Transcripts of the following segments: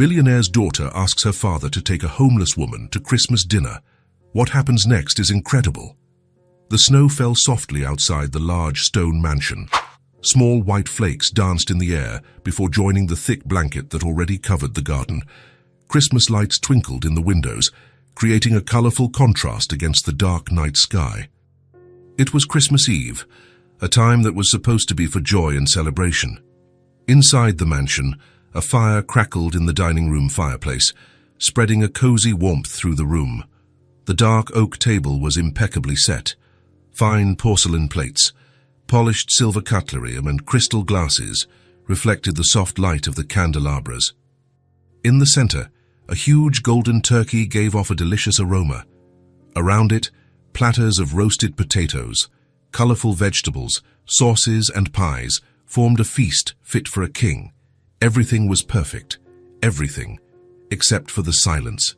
Billionaire's daughter asks her father to take a homeless woman to Christmas dinner. What happens next is incredible. The snow fell softly outside the large stone mansion. Small white flakes danced in the air before joining the thick blanket that already covered the garden. Christmas lights twinkled in the windows, creating a colorful contrast against the dark night sky. It was Christmas Eve, a time that was supposed to be for joy and celebration. Inside the mansion, a fire crackled in the dining room fireplace, spreading a cozy warmth through the room. The dark oak table was impeccably set. Fine porcelain plates, polished silver cutlery and crystal glasses reflected the soft light of the candelabras. In the center, a huge golden turkey gave off a delicious aroma. Around it, platters of roasted potatoes, colorful vegetables, sauces and pies formed a feast fit for a king. Everything was perfect. Everything, except for the silence.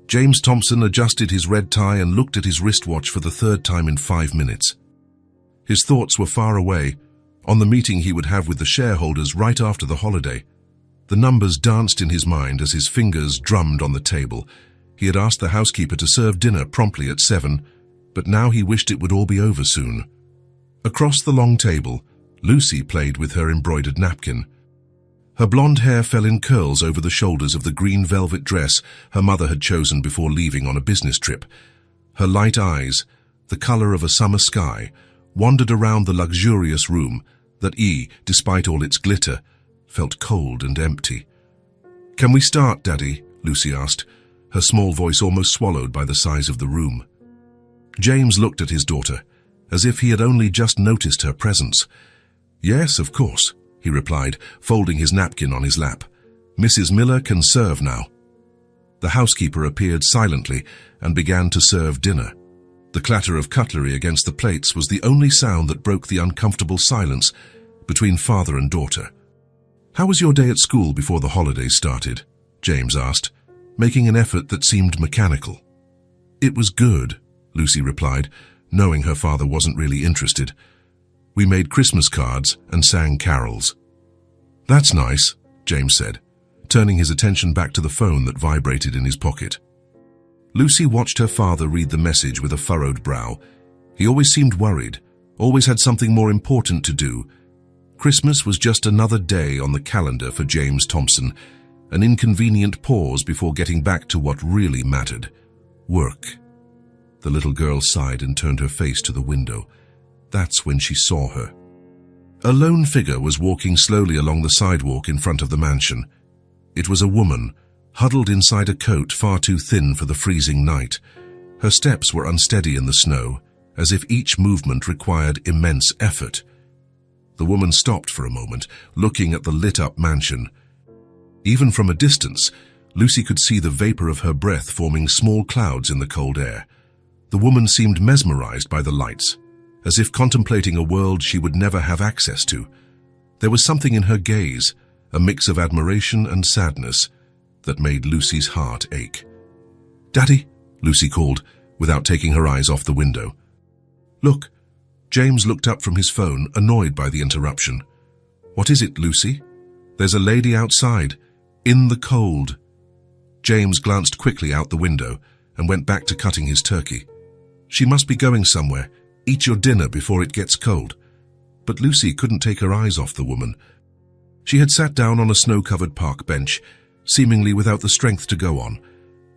James Thompson adjusted his red tie and looked at his wristwatch for the third time in 5 minutes. His thoughts were far away, on the meeting he would have with the shareholders right after the holiday. The numbers danced in his mind as his fingers drummed on the table. He had asked the housekeeper to serve dinner promptly at 7, but now he wished it would all be over soon. Across the long table, Lucy played with her embroidered napkin. Her blonde hair fell in curls over the shoulders of the green velvet dress her mother had chosen before leaving on a business trip. Her light eyes, the color of a summer sky, wandered around the luxurious room that, despite all its glitter, felt cold and empty. "Can we start, Daddy?" Lucy asked, her small voice almost swallowed by the size of the room. James looked at his daughter, as if he had only just noticed her presence. "Yes, of course," he replied, folding his napkin on his lap. "Mrs. Miller can serve now." The housekeeper appeared silently and began to serve dinner. The clatter of cutlery against the plates was the only sound that broke the uncomfortable silence between father and daughter. "How was your day at school before the holidays started?" James asked, making an effort that seemed mechanical. "It was good," Lucy replied, knowing her father wasn't really interested. "We made Christmas cards and sang carols." "That's nice," James said, turning his attention back to the phone that vibrated in his pocket. Lucy watched her father read the message with a furrowed brow. He always seemed worried, always had something more important to do. Christmas was just another day on the calendar for James Thompson, an inconvenient pause before getting back to what really mattered: work. The little girl sighed and turned her face to the window. That's when she saw her. A lone figure was walking slowly along the sidewalk in front of the mansion. It was a woman, huddled inside a coat far too thin for the freezing night. Her steps were unsteady in the snow, as if each movement required immense effort. The woman stopped for a moment, looking at the lit-up mansion. Even from a distance, Lucy could see the vapor of her breath forming small clouds in the cold air. The woman seemed mesmerized by the lights, as if contemplating a world she would never have access to. There was something in her gaze, a mix of admiration and sadness, that made Lucy's heart ache. "Daddy," Lucy called, without taking her eyes off the window. "Look." James looked up from his phone, annoyed by the interruption. "What is it, Lucy?" "There's a lady outside, in the cold." James glanced quickly out the window and went back to cutting his turkey. "She must be going somewhere. Eat your dinner before it gets cold." But Lucy couldn't take her eyes off the woman. She had sat down on a snow-covered park bench, seemingly without the strength to go on.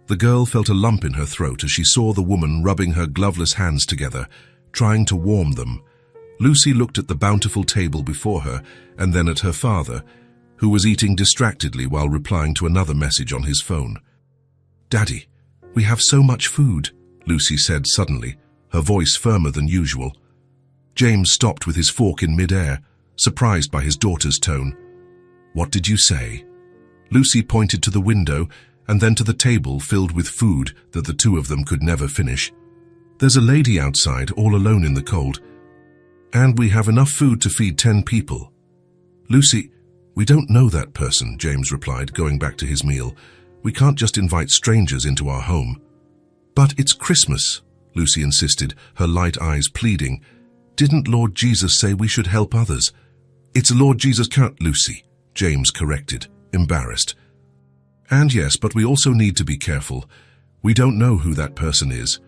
The girl felt a lump in her throat as she saw the woman rubbing her gloveless hands together, trying to warm them. Lucy looked at the bountiful table before her and then at her father, who was eating distractedly while replying to another message on his phone. "Daddy, we have so much food," Lucy said suddenly, her voice firmer than usual. James stopped with his fork in mid-air, surprised by his daughter's tone. "What did you say?" Lucy pointed to the window and then to the table filled with food that the two of them could never finish. "There's a lady outside, all alone in the cold. And we have enough food to feed 10 people. "Lucy, we don't know that person," James replied, going back to his meal. "We can't just invite strangers into our home." "But it's Christmas," Lucy insisted, her light eyes pleading. "Didn't Lord Jesus say we should help others?" "It's Lord Jesus can't, Lucy," James corrected, embarrassed. And yes, but we also need to be careful. We don't know who that person is.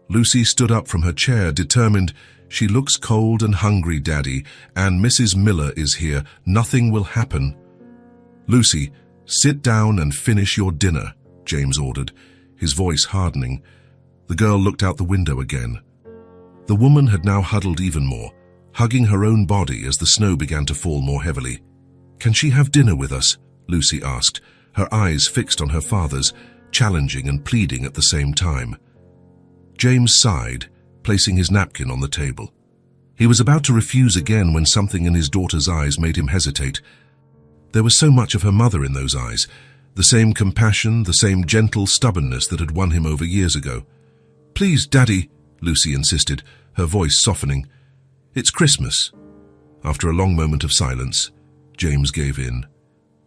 Lucy stood up from her chair, determined. She looks cold and hungry, Daddy, and Mrs. Miller is here. Nothing will happen. Lucy, sit down and finish your dinner, James ordered, his voice hardening. The girl looked out the window again. The woman had now huddled even more, hugging her own body as the snow began to fall more heavily. Can she have dinner with us? Lucy asked, her eyes fixed on her father's, challenging and pleading at the same time. James sighed, placing his napkin on the table. He was about to refuse again when something in his daughter's eyes made him hesitate. There was so much of her mother in those eyes, the same compassion, the same gentle stubbornness that had won him over years ago. Please, Daddy, Lucy insisted, her voice softening. It's Christmas. After a long moment of silence, James gave in.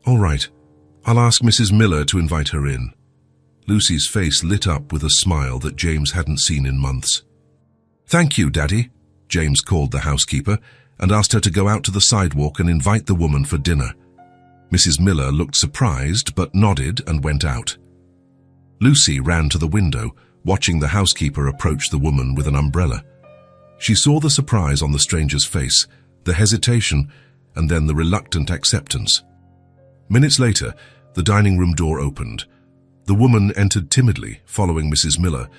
All right, I'll ask Mrs. Miller to invite her in. Lucy's face lit up with a smile that James hadn't seen in months. Thank you, Daddy, James called the housekeeper and asked her to go out to the sidewalk and invite the woman for dinner. Mrs. Miller looked surprised but nodded and went out. Lucy ran to the window, watching the housekeeper approach the woman with an umbrella. She saw the surprise on the stranger's face, the hesitation, and then the reluctant acceptance. Minutes later, the dining room door opened. The woman entered timidly, following Mrs. Miller.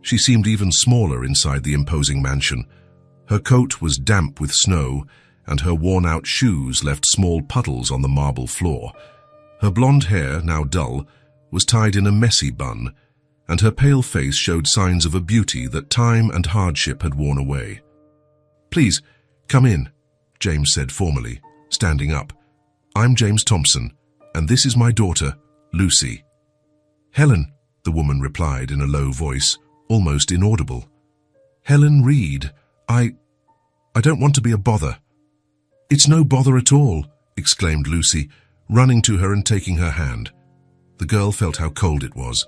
She seemed even smaller inside the imposing mansion. Her coat was damp with snow, and her worn-out shoes left small puddles on the marble floor. Her blonde hair, now dull, was tied in a messy bun, and her pale face showed signs of a beauty that time and hardship had worn away. Please, come in, James said formally, standing up. I'm James Thompson, and this is my daughter, Lucy. Helen, the woman replied in a low voice, almost inaudible. Helen Reed, I don't want to be a bother. It's no bother at all, exclaimed Lucy, running to her and taking her hand. The girl felt how cold it was.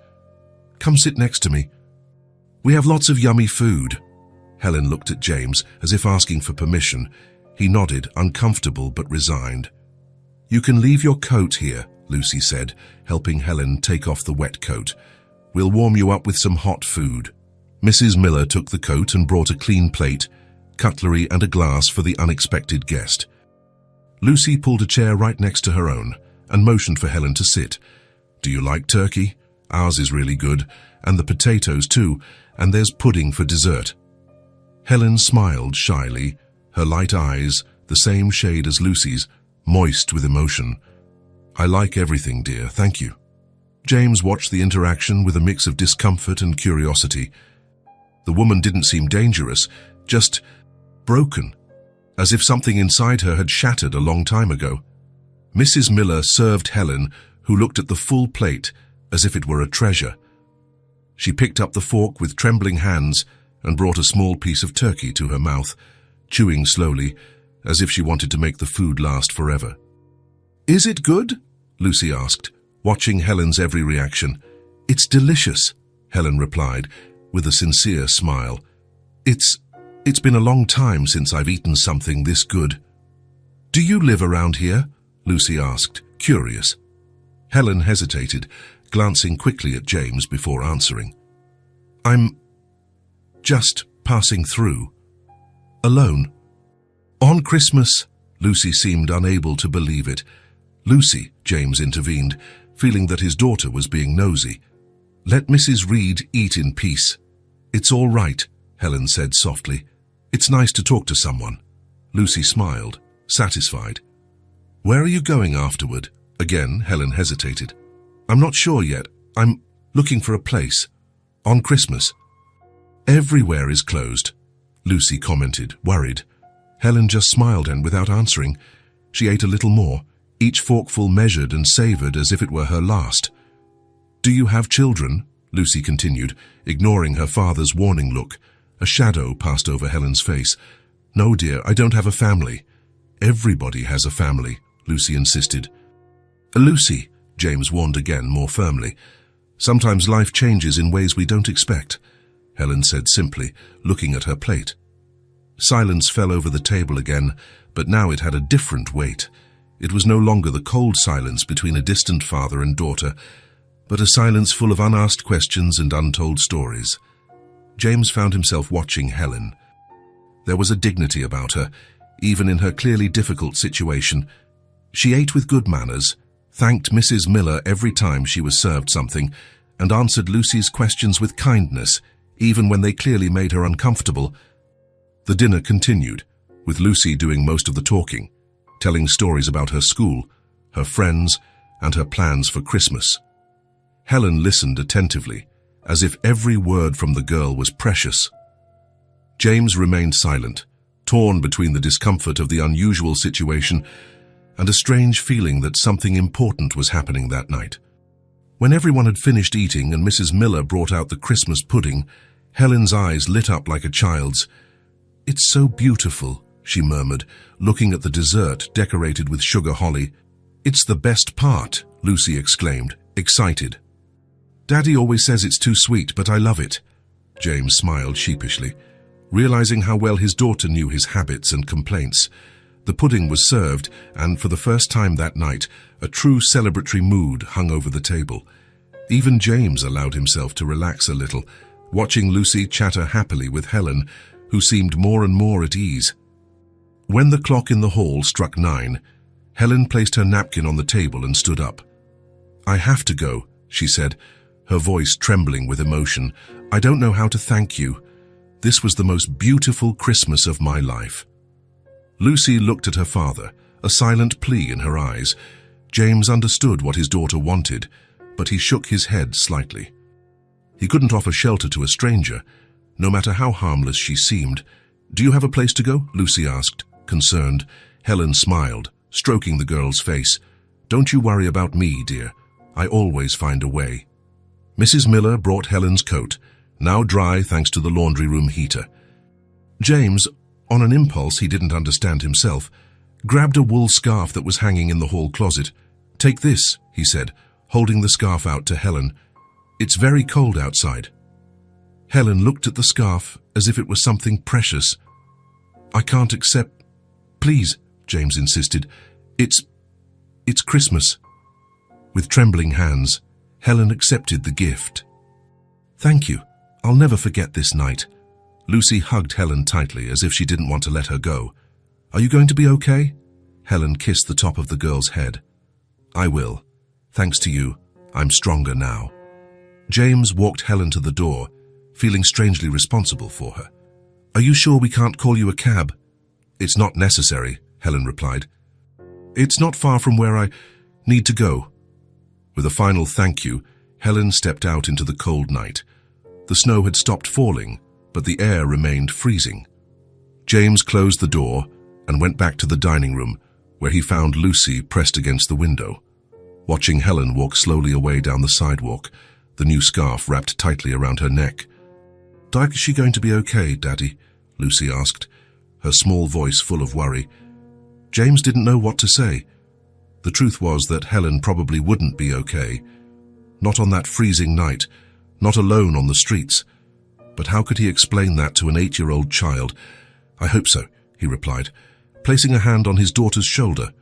Come sit next to me. We have lots of yummy food. Helen looked at James as if asking for permission. He nodded, uncomfortable but resigned. You can leave your coat here, Lucy said, helping Helen take off the wet coat. We'll warm you up with some hot food. Mrs. Miller took the coat and brought a clean plate, cutlery and a glass for the unexpected guest. Lucy pulled a chair right next to her own and motioned for Helen to sit. Do you like turkey? Ours is really good, and the potatoes too, and there's pudding for dessert. Helen smiled shyly, her light eyes, the same shade as Lucy's, moist with emotion. I like everything, dear, thank you. James watched the interaction with a mix of discomfort and curiosity. The woman didn't seem dangerous, just broken, as if something inside her had shattered a long time ago. Mrs. Miller served Helen, who looked at the full plate as if it were a treasure. She picked up the fork with trembling hands and brought a small piece of turkey to her mouth, chewing slowly, as if she wanted to make the food last forever. Is it good? Lucy asked, watching Helen's every reaction. It's delicious, Helen replied, with a sincere smile. It's been a long time since I've eaten something this good. Do you live around here? Lucy asked, curious. Helen hesitated, glancing quickly at James before answering. I'm just passing through. Alone. On Christmas? Lucy seemed unable to believe it. Lucy, James intervened, feeling that his daughter was being nosy. Let Mrs. Reed eat in peace. It's all right, Helen said softly. It's nice to talk to someone. Lucy smiled, satisfied. Where are you going afterward? Again, Helen hesitated. I'm not sure yet. I'm looking for a place. On Christmas. Everywhere is closed, Lucy commented, worried. Helen just smiled and without answering, she ate a little more, each forkful measured and savored as if it were her last. Do you have children? Lucy continued, ignoring her father's warning look. A shadow passed over Helen's face. No, dear, I don't have a family. Everybody has a family, Lucy insisted. Lucy, James warned again, more firmly. Sometimes life changes in ways we don't expect, Helen said simply, looking at her plate. Silence fell over the table again, but now it had a different weight. It was no longer the cold silence between a distant father and daughter, but a silence full of unasked questions and untold stories. James found himself watching Helen. There was a dignity about her, even in her clearly difficult situation. She ate with good manners, thanked Mrs. Miller every time she was served something, and answered Lucy's questions with kindness, even when they clearly made her uncomfortable. The dinner continued, with Lucy doing most of the talking, telling stories about her school, her friends, and her plans for Christmas. Helen listened attentively, as if every word from the girl was precious. James remained silent, torn between the discomfort of the unusual situation and a strange feeling that something important was happening that night. When everyone had finished eating and Mrs. Miller brought out the Christmas pudding, Helen's eyes lit up like a child's. "It's so beautiful," she murmured, looking at the dessert decorated with sugar holly. "It's the best part," Lucy exclaimed, excited. "Daddy always says it's too sweet, but I love it." James smiled sheepishly, realizing how well his daughter knew his habits and complaints. The pudding was served, and for the first time that night, a true celebratory mood hung over the table. Even James allowed himself to relax a little, watching Lucy chatter happily with Helen, who seemed more and more at ease. When the clock in the hall struck 9, Helen placed her napkin on the table and stood up. "I have to go," she said, her voice trembling with emotion. "I don't know how to thank you. This was the most beautiful Christmas of my life." Lucy looked at her father, a silent plea in her eyes. James understood what his daughter wanted, but he shook his head slightly. He couldn't offer shelter to a stranger, no matter how harmless she seemed. "Do you have a place to go?" Lucy asked, concerned. Helen smiled, stroking the girl's face. "Don't you worry about me, dear. I always find a way." Mrs. Miller brought Helen's coat, now dry thanks to the laundry room heater. James, on an impulse he didn't understand himself, grabbed a wool scarf that was hanging in the hall closet. "Take this," he said, holding the scarf out to Helen. "It's very cold outside." Helen looked at the scarf as if it was something precious. "I can't accept—" "Please," James insisted. It's Christmas." With trembling hands, Helen accepted the gift. "Thank you. I'll never forget this night." Lucy hugged Helen tightly as if she didn't want to let her go. "Are you going to be okay?" Helen kissed the top of the girl's head. "I will. Thanks to you, I'm stronger now." James walked Helen to the door, feeling strangely responsible for her. "Are you sure we can't call you a cab?" "It's not necessary," Helen replied. "It's not far from where I need to go." With a final thank you, Helen stepped out into the cold night. The snow had stopped falling, but the air remained freezing. James closed the door and went back to the dining room, where he found Lucy pressed against the window. Watching Helen walk slowly away down the sidewalk, the new scarf wrapped tightly around her neck. "Is she going to be okay, Daddy?" Lucy asked, her small voice full of worry. James didn't know what to say. The truth was that Helen probably wouldn't be okay. Not on that freezing night, not alone on the streets. But how could he explain that to an 8-year-old child? "I hope so," he replied, placing a hand on his daughter's shoulder.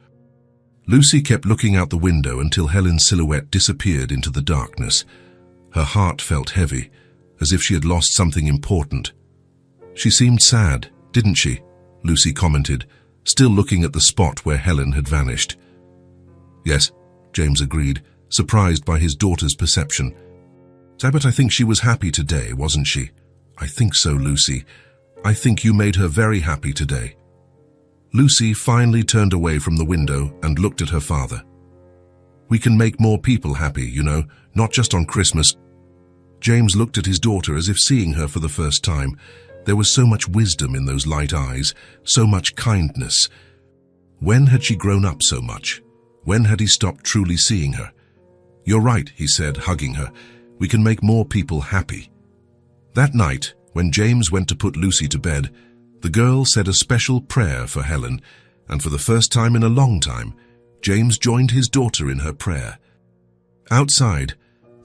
Lucy kept looking out the window until Helen's silhouette disappeared into the darkness. Her heart felt heavy, as if she had lost something important. "She seemed sad, didn't she?" Lucy commented, still looking at the spot where Helen had vanished. "Yes," James agreed, surprised by his daughter's perception. "But I think she was happy today, wasn't she?" "I think so, Lucy. I think you made her very happy today." Lucy finally turned away from the window and looked at her father. "We can make more people happy, you know, not just on Christmas." James looked at his daughter as if seeing her for the first time. There was so much wisdom in those light eyes, so much kindness. When had she grown up so much? When had he stopped truly seeing her? "You're right," he said, hugging her. "We can make more people happy." That night, when James went to put Lucy to bed, the girl said a special prayer for Helen, and for the first time in a long time, James joined his daughter in her prayer. Outside,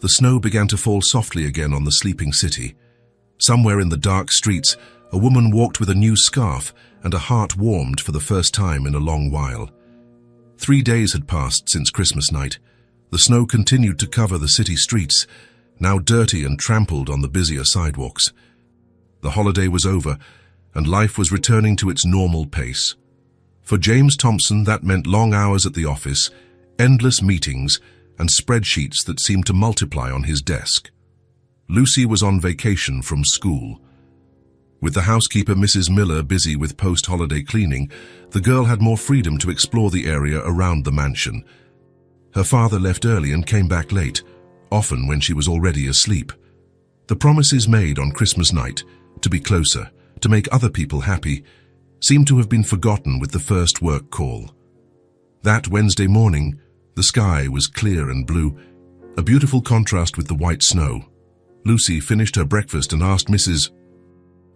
the snow began to fall softly again on the sleeping city. Somewhere in the dark streets, a woman walked with a new scarf, and a heart warmed for the first time in a long while. 3 days had passed since Christmas night. The snow continued to cover the city streets, now dirty and trampled on the busier sidewalks. The holiday was over, and life was returning to its normal pace. For James Thompson, that meant long hours at the office, endless meetings, and spreadsheets that seemed to multiply on his desk. Lucy was on vacation from school. With the housekeeper, Mrs. Miller, busy with post-holiday cleaning, the girl had more freedom to explore the area around the mansion. Her father left early and came back late, often when she was already asleep. The promises made on Christmas night, to be closer, to make other people happy, seemed to have been forgotten with the first work call. That Wednesday morning, the sky was clear and blue, a beautiful contrast with the white snow. Lucy finished her breakfast and asked Mrs.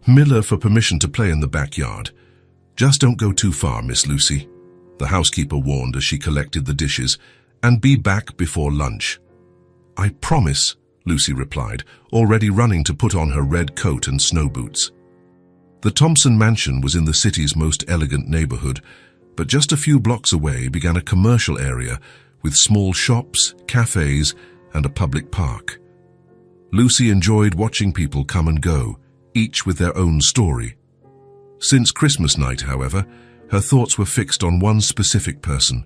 Miller for permission to play in the backyard. "Just don't go too far, Miss Lucy," the housekeeper warned as she collected the dishes, "and be back before lunch." "I promise," Lucy replied, already running to put on her red coat and snow boots. The Thompson mansion was in the city's most elegant neighborhood, but just a few blocks away began a commercial area with small shops, cafes, and a public park. Lucy enjoyed watching people come and go, each with their own story. Since Christmas night, however, her thoughts were fixed on one specific person,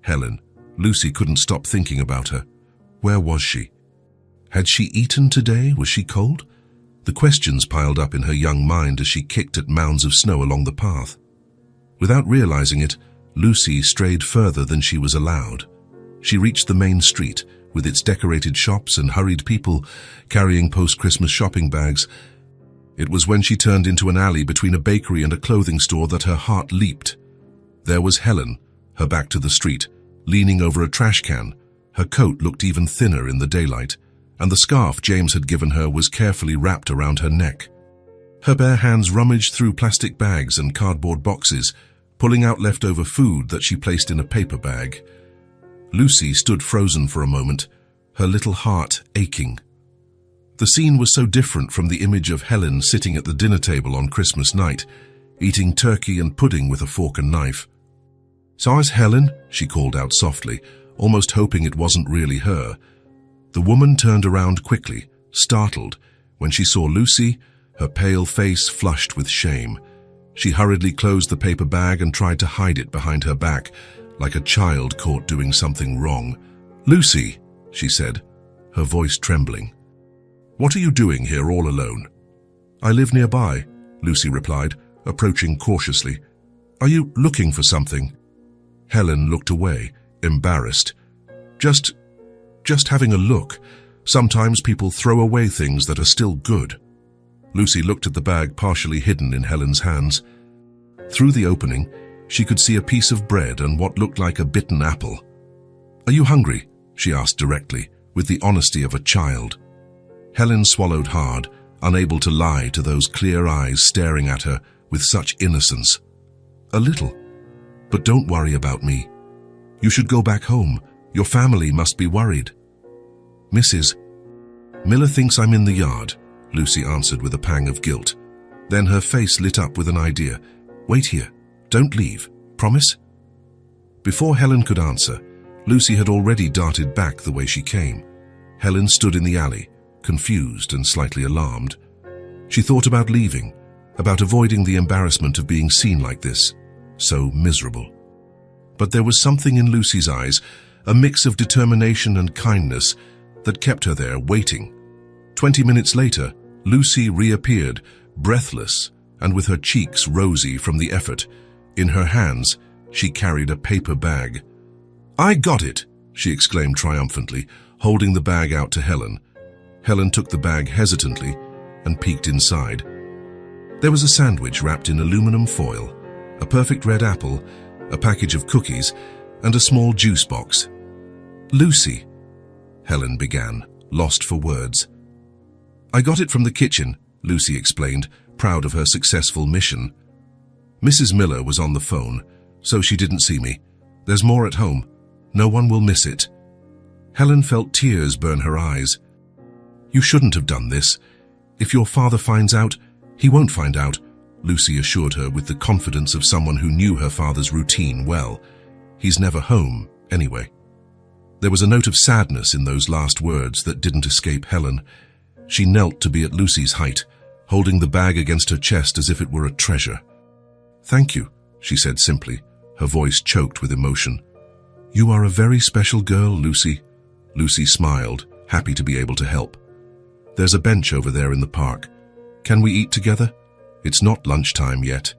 Helen. Lucy couldn't stop thinking about her. Where was she? Had she eaten today? Was she cold? The questions piled up in her young mind as she kicked at mounds of snow along the path. Without realizing it, Lucy strayed further than she was allowed. She reached the main street, with its decorated shops and hurried people carrying post-Christmas shopping bags. It was when she turned into an alley between a bakery and a clothing store that her heart leaped. There was Helen, her back to the street, leaning over a trash can. Her coat looked even thinner in the daylight, and the scarf James had given her was carefully wrapped around her neck. Her bare hands rummaged through plastic bags and cardboard boxes, pulling out leftover food that she placed in a paper bag. Lucy stood frozen for a moment, her little heart aching. The scene was so different from the image of Helen sitting at the dinner table on Christmas night, eating turkey and pudding with a fork and knife. "So is Helen?" she called out softly, almost hoping it wasn't really her. The woman turned around quickly, startled, when she saw Lucy, her pale face flushed with shame. She hurriedly closed the paper bag and tried to hide it behind her back, like a child caught doing something wrong. "Lucy," she said, her voice trembling. "What are you doing here all alone?" "I live nearby," Lucy replied, approaching cautiously. "Are you looking for something?" Helen looked away, embarrassed. Just having a look. Sometimes people throw away things that are still good." Lucy looked at the bag partially hidden in Helen's hands. Through the opening, she could see a piece of bread and what looked like a bitten apple. "Are you hungry?" she asked directly, with the honesty of a child. Helen swallowed hard, unable to lie to those clear eyes staring at her with such innocence. "A little. But don't worry about me. You should go back home. Your family must be worried." "Mrs. Miller thinks I'm in the yard," Lucy answered with a pang of guilt. Then her face lit up with an idea. "Wait here. Don't leave. Promise?" Before Helen could answer, Lucy had already darted back the way she came. Helen stood in the alley, confused and slightly alarmed. She thought about leaving, about avoiding the embarrassment of being seen like this, so miserable. But there was something in Lucy's eyes, a mix of determination and kindness, that kept her there waiting. 20 minutes later, Lucy reappeared, breathless and with her cheeks rosy from the effort. In her hands, she carried a paper bag. "I got it!" she exclaimed triumphantly, holding the bag out to Helen. Helen took the bag hesitantly and peeked inside. There was a sandwich wrapped in aluminum foil, a perfect red apple, a package of cookies, and a small juice box. "Lucy," Helen began, lost for words. "I got it from the kitchen," Lucy explained, proud of her successful mission. "Mrs. Miller was on the phone, so she didn't see me. There's more at home. No one will miss it." Helen felt tears burn her eyes. "You shouldn't have done this. If your father finds out, he won't find out," Lucy assured her with the confidence of someone who knew her father's routine well. He's never home, anyway. There was a note of sadness in those last words that didn't escape Helen. She knelt to be at Lucy's height, holding the bag against her chest as if it were a treasure. "Thank you," she said simply, her voice choked with emotion. "You are a very special girl, Lucy." Lucy smiled, happy to be able to help. "There's a bench over there in the park. Can we eat together? It's not lunchtime yet."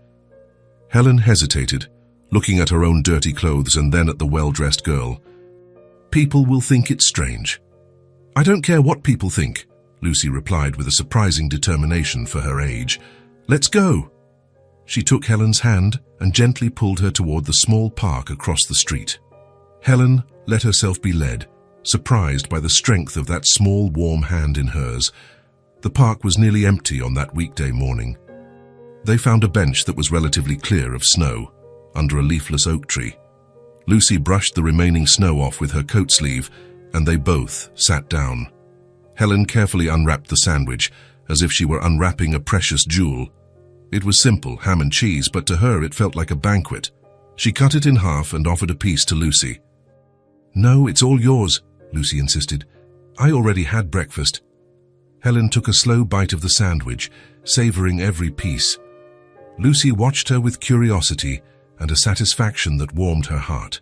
Helen hesitated, looking at her own dirty clothes and then at the well-dressed girl. "People will think it's strange." "I don't care what people think," Lucy replied with a surprising determination for her age. "Let's go." She took Helen's hand and gently pulled her toward the small park across the street. Helen let herself be led, surprised by the strength of that small, warm hand in hers. The park was nearly empty on that weekday morning. They found a bench that was relatively clear of snow, under a leafless oak tree. Lucy brushed the remaining snow off with her coat sleeve, and they both sat down. Helen carefully unwrapped the sandwich, as if she were unwrapping a precious jewel. It was simple, ham and cheese, but to her it felt like a banquet. She cut it in half and offered a piece to Lucy. "No, it's all yours," Lucy insisted. "I already had breakfast." Helen took a slow bite of the sandwich, savoring every piece. Lucy watched her with curiosity and a satisfaction that warmed her heart.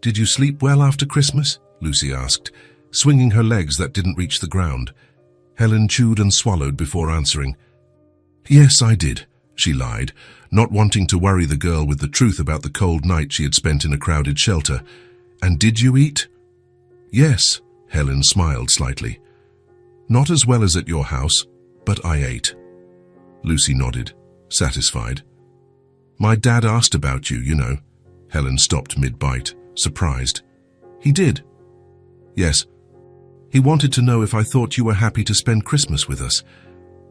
"Did you sleep well after Christmas?" Lucy asked, swinging her legs that didn't reach the ground. Helen chewed and swallowed before answering. "Yes, I did," she lied, not wanting to worry the girl with the truth about the cold night she had spent in a crowded shelter. "And did you eat?" "Yes," Helen smiled slightly. "Not as well as at your house, but I ate." Lucy nodded, satisfied. "My dad asked about you, you know." Helen stopped mid-bite, surprised. "He did?" "Yes. He wanted to know if I thought you were happy to spend Christmas with us.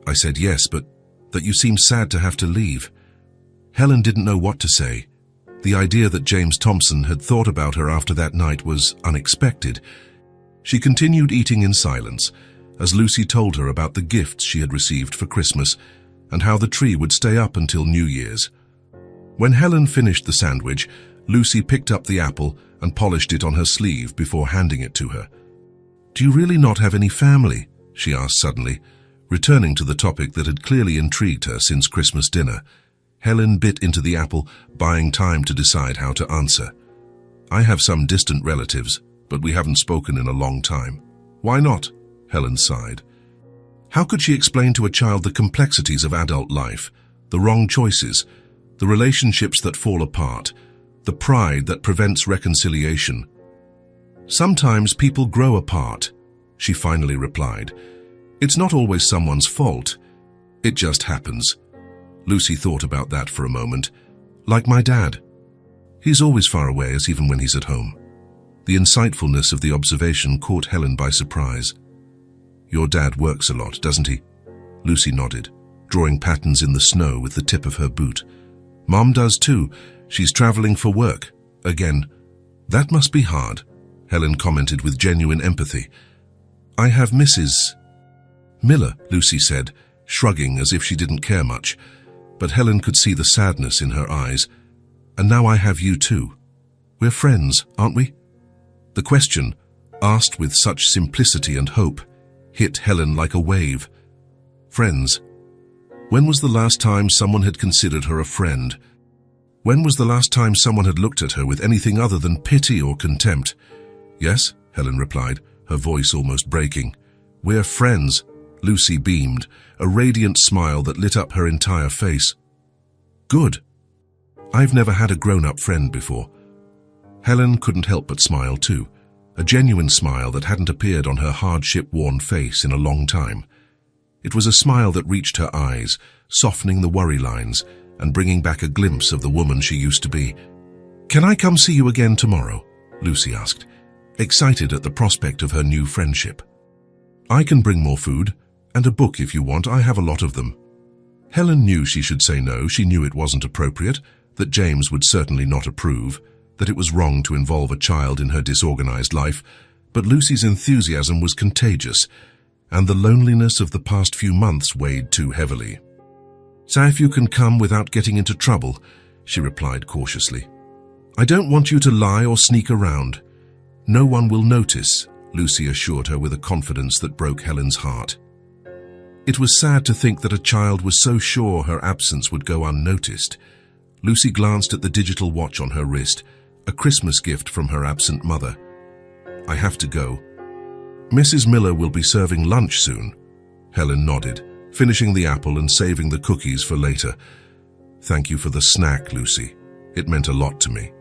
I said yes, but that you seemed sad to have to leave." Helen didn't know what to say. The idea that James Thompson had thought about her after that night was unexpected. She continued eating in silence, as Lucy told her about the gifts she had received for Christmas and how the tree would stay up until New Year's. When Helen finished the sandwich, Lucy picked up the apple and polished it on her sleeve before handing it to her. "Do you really not have any family?" she asked suddenly, returning to the topic that had clearly intrigued her since Christmas dinner. Helen bit into the apple, buying time to decide how to answer. "I have some distant relatives, but we haven't spoken in a long time." "Why not?" Helen sighed. How could she explain to a child the complexities of adult life, the wrong choices, the relationships that fall apart, the pride that prevents reconciliation? "Sometimes people grow apart," she finally replied. "It's not always someone's fault. It just happens." Lucy thought about that for a moment. "Like my dad. He's always far away, as even when he's at home." The insightfulness of the observation caught Helen by surprise. "Your dad works a lot, doesn't he?" Lucy nodded, drawing patterns in the snow with the tip of her boot. "Mom does too. She's traveling for work. Again." "That must be hard," Helen commented with genuine empathy. "I have Mrs. Miller," Lucy said, shrugging as if she didn't care much. But Helen could see the sadness in her eyes. "And now I have you too. We're friends, aren't we?" The question, asked with such simplicity and hope, hit Helen like a wave. Friends. When was the last time someone had considered her a friend? When was the last time someone had looked at her with anything other than pity or contempt? "Yes," Helen replied, her voice almost breaking. "We're friends." Lucy beamed, a radiant smile that lit up her entire face. "Good. I've never had a grown-up friend before." Helen couldn't help but smile too, a genuine smile that hadn't appeared on her hardship-worn face in a long time. It was a smile that reached her eyes, softening the worry lines and bringing back a glimpse of the woman she used to be. "Can I come see you again tomorrow?" Lucy asked, excited at the prospect of her new friendship. "I can bring more food, and a book if you want. I have a lot of them." Helen knew she should say no. She knew it wasn't appropriate, that James would certainly not approve, that it was wrong to involve a child in her disorganized life, but Lucy's enthusiasm was contagious, and the loneliness of the past few months weighed too heavily. "So if you can come without getting into trouble," she replied cautiously. I don't want you to lie or sneak around. No one will notice, Lucy assured her with a confidence that broke Helen's heart. It was sad to think that a child was so sure her absence would go unnoticed. Lucy glanced at the digital watch on her wrist, a Christmas gift from her absent mother. I have to go. Mrs. Miller will be serving lunch soon. Helen nodded, finishing the apple and saving the cookies for later. Thank you for the snack, Lucy. It meant a lot to me.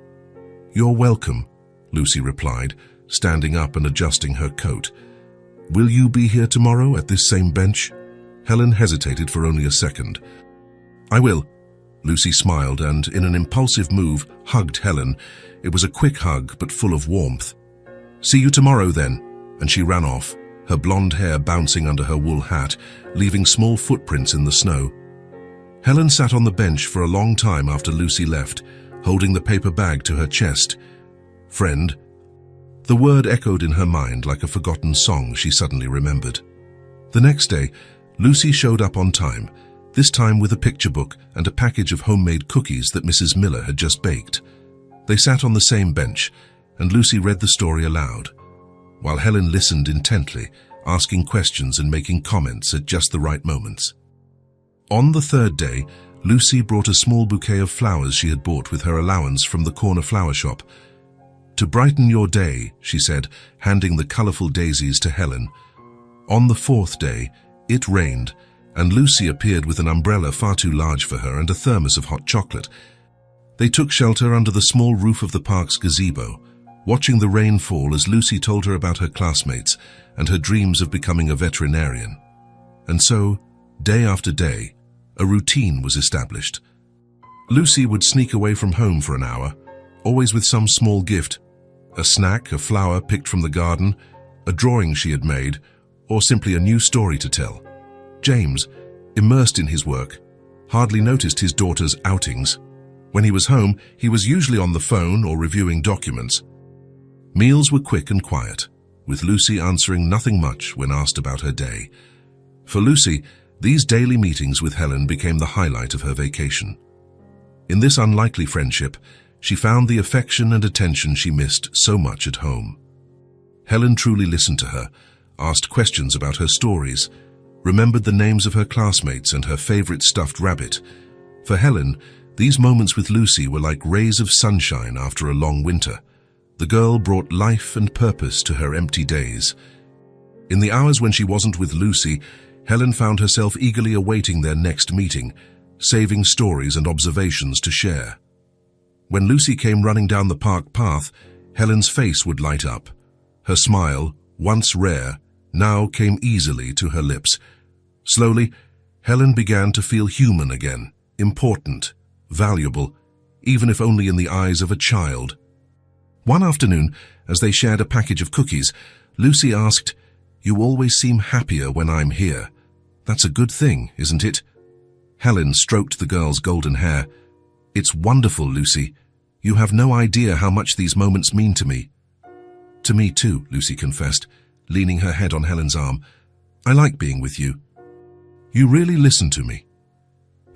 You're welcome, Lucy replied, standing up and adjusting her coat. Will you be here tomorrow at this same bench? Helen hesitated for only a second. I will. Lucy smiled and, in an impulsive move, hugged Helen. It was a quick hug, but full of warmth. See you tomorrow, then, and she ran off, her blonde hair bouncing under her wool hat, leaving small footprints in the snow. Helen sat on the bench for a long time after Lucy left, holding the paper bag to her chest. Friend. The word echoed in her mind like a forgotten song she suddenly remembered. The next day, Lucy showed up on time, this time with a picture book and a package of homemade cookies that Mrs. Miller had just baked. They sat on the same bench, and Lucy read the story aloud, while Helen listened intently, asking questions and making comments at just the right moments. On the third day, Lucy brought a small bouquet of flowers she had bought with her allowance from the corner flower shop. To brighten your day, she said, handing the colourful daisies to Helen. On the fourth day, it rained, and Lucy appeared with an umbrella far too large for her and a thermos of hot chocolate. They took shelter under the small roof of the park's gazebo, watching the rain fall as Lucy told her about her classmates and her dreams of becoming a veterinarian. And so, day after day, a routine was established. Lucy would sneak away from home for an hour, always with some small gift, a snack, a flower picked from the garden, a drawing she had made, or simply a new story to tell. James, immersed in his work, hardly noticed his daughter's outings. When he was home, he was usually on the phone or reviewing documents. Meals were quick and quiet, with Lucy answering nothing much when asked about her day. For Lucy, these daily meetings with Helen became the highlight of her vacation. In this unlikely friendship, she found the affection and attention she missed so much at home. Helen truly listened to her, asked questions about her stories, remembered the names of her classmates and her favorite stuffed rabbit. For Helen, these moments with Lucy were like rays of sunshine after a long winter. The girl brought life and purpose to her empty days. In the hours when she wasn't with Lucy, Helen found herself eagerly awaiting their next meeting, saving stories and observations to share. When Lucy came running down the park path, Helen's face would light up. Her smile, once rare, now came easily to her lips. Slowly, Helen began to feel human again, important, valuable, even if only in the eyes of a child. One afternoon, as they shared a package of cookies, Lucy asked, "You always seem happier when I'm here. That's a good thing, isn't it?" Helen stroked the girl's golden hair. "It's wonderful, Lucy. You have no idea how much these moments mean to me." "To me too," Lucy confessed, leaning her head on Helen's arm. "I like being with you. You really listen to me."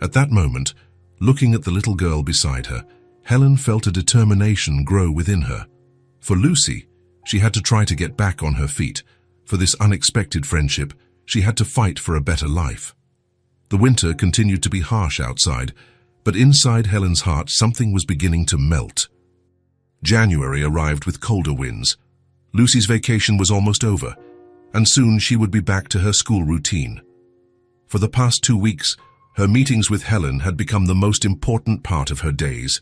At that moment, looking at the little girl beside her, Helen felt a determination grow within her. For Lucy, she had to try to get back on her feet. For this unexpected friendship, she had to fight for a better life. The winter continued to be harsh outside, but inside Helen's heart something was beginning to melt. January arrived with colder winds. Lucy's vacation was almost over, and soon she would be back to her school routine. For the past 2 weeks, her meetings with Helen had become the most important part of her days.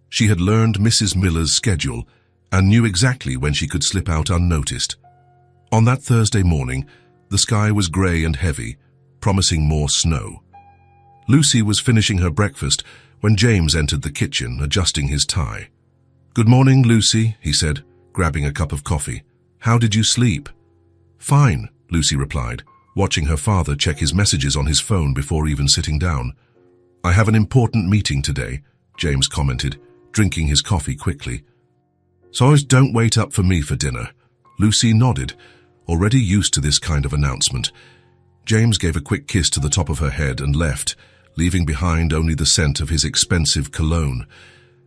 She had learned Mrs. Miller's schedule and knew exactly when she could slip out unnoticed. On that Thursday morning, the sky was grey and heavy, promising more snow. Lucy was finishing her breakfast when James entered the kitchen, adjusting his tie. "Good morning, Lucy," he said, grabbing a cup of coffee. "How did you sleep?" "Fine," Lucy replied, watching her father check his messages on his phone before even sitting down. "I have an important meeting today," James commented, drinking his coffee quickly. "So don't wait up for me for dinner." Lucy nodded, already used to this kind of announcement. James gave a quick kiss to the top of her head and left, leaving behind only the scent of his expensive cologne.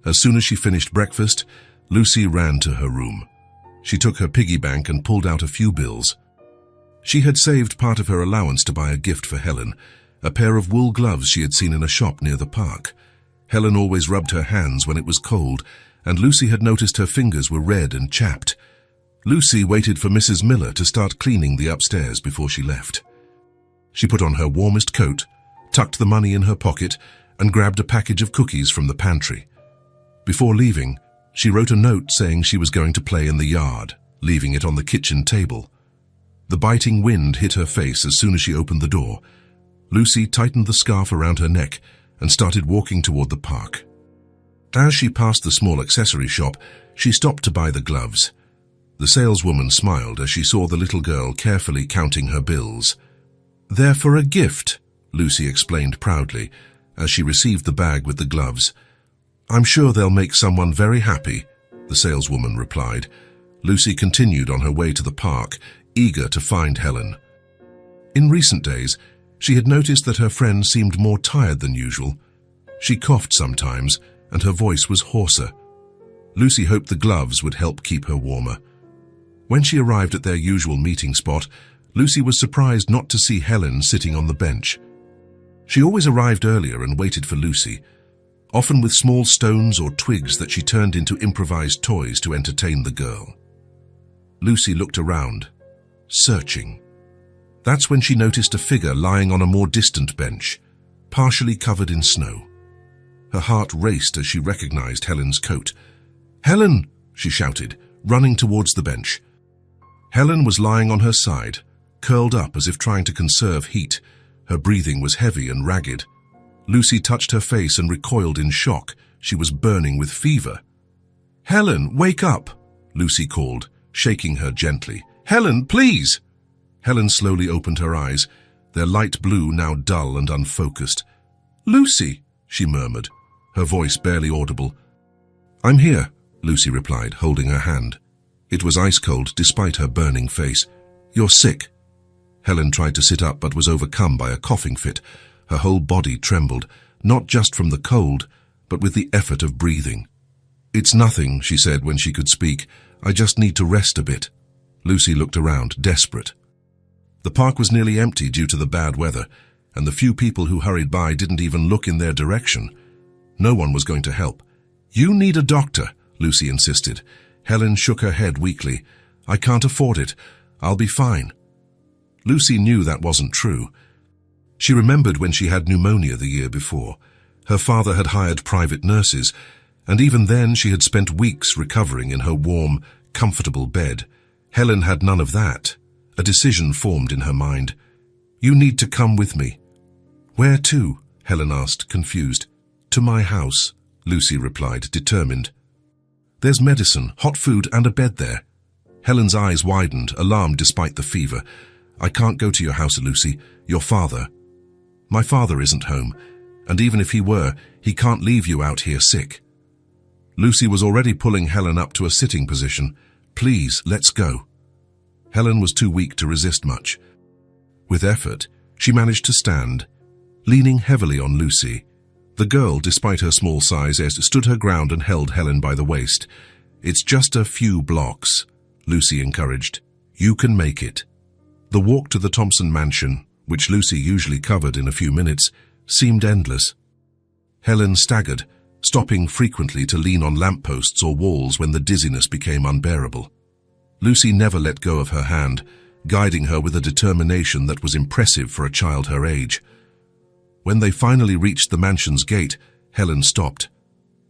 As soon as she finished breakfast, Lucy ran to her room. She took her piggy bank and pulled out a few bills. She had saved part of her allowance to buy a gift for Helen, a pair of wool gloves she had seen in a shop near the park. Helen always rubbed her hands when it was cold, and Lucy had noticed her fingers were red and chapped. Lucy waited for Mrs. Miller to start cleaning the upstairs before she left. She put on her warmest coat, tucked the money in her pocket, and grabbed a package of cookies from the pantry. Before leaving, she wrote a note saying she was going to play in the yard, leaving it on the kitchen table. The biting wind hit her face as soon as she opened the door. Lucy tightened the scarf around her neck and started walking toward the park. As she passed the small accessory shop, she stopped to buy the gloves. The saleswoman smiled as she saw the little girl carefully counting her bills. "They're for a gift," Lucy explained proudly as she received the bag with the gloves. "I'm sure they'll make someone very happy," the saleswoman replied. Lucy continued on her way to the park, eager to find Helen. In recent days, she had noticed that her friend seemed more tired than usual. She coughed sometimes, and her voice was hoarser. Lucy hoped the gloves would help keep her warmer. When she arrived at their usual meeting spot, Lucy was surprised not to see Helen sitting on the bench. She always arrived earlier and waited for Lucy, often with small stones or twigs that she turned into improvised toys to entertain the girl. Lucy looked around, searching. That's when she noticed a figure lying on a more distant bench, partially covered in snow. Her heart raced as she recognized Helen's coat. "Helen!" she shouted, running towards the bench. Helen was lying on her side, curled up as if trying to conserve heat. Her breathing was heavy and ragged. Lucy touched her face and recoiled in shock. She was burning with fever. "Helen, wake up!" Lucy called, shaking her gently. "Helen, please!" Helen slowly opened her eyes, their light blue now dull and unfocused. "Lucy," she murmured, her voice barely audible. "I'm here," Lucy replied, holding her hand. It was ice-cold despite her burning face. "You're sick." Helen tried to sit up but was overcome by a coughing fit. Her whole body trembled, not just from the cold, but with the effort of breathing. "It's nothing," she said when she could speak. "I just need to rest a bit." Lucy looked around, desperate. The park was nearly empty due to the bad weather, and the few people who hurried by didn't even look in their direction. No one was going to help. "You need a doctor," Lucy insisted. Helen shook her head weakly. "I can't afford it. I'll be fine." Lucy knew that wasn't true. She remembered when she had pneumonia the year before. Her father had hired private nurses, and even then she had spent weeks recovering in her warm, comfortable bed. Helen had none of that. A decision formed in her mind. "You need to come with me." "Where to?" Helen asked, confused. "To my house," Lucy replied, determined. "There's medicine, hot food, and a bed there." Helen's eyes widened, alarmed despite the fever. "I can't go to your house, Lucy. Your father." "My father isn't home, and even if he were, he can't leave you out here sick." Lucy was already pulling Helen up to a sitting position. "Please, let's go." Helen was too weak to resist much. With effort, she managed to stand, leaning heavily on Lucy. The girl, despite her small size, stood her ground and held Helen by the waist. "It's just a few blocks," Lucy encouraged. "You can make it." The walk to the Thompson mansion, which Lucy usually covered in a few minutes, seemed endless. Helen staggered, stopping frequently to lean on lampposts or walls when the dizziness became unbearable. Lucy never let go of her hand, guiding her with a determination that was impressive for a child her age. When they finally reached the mansion's gate, Helen stopped.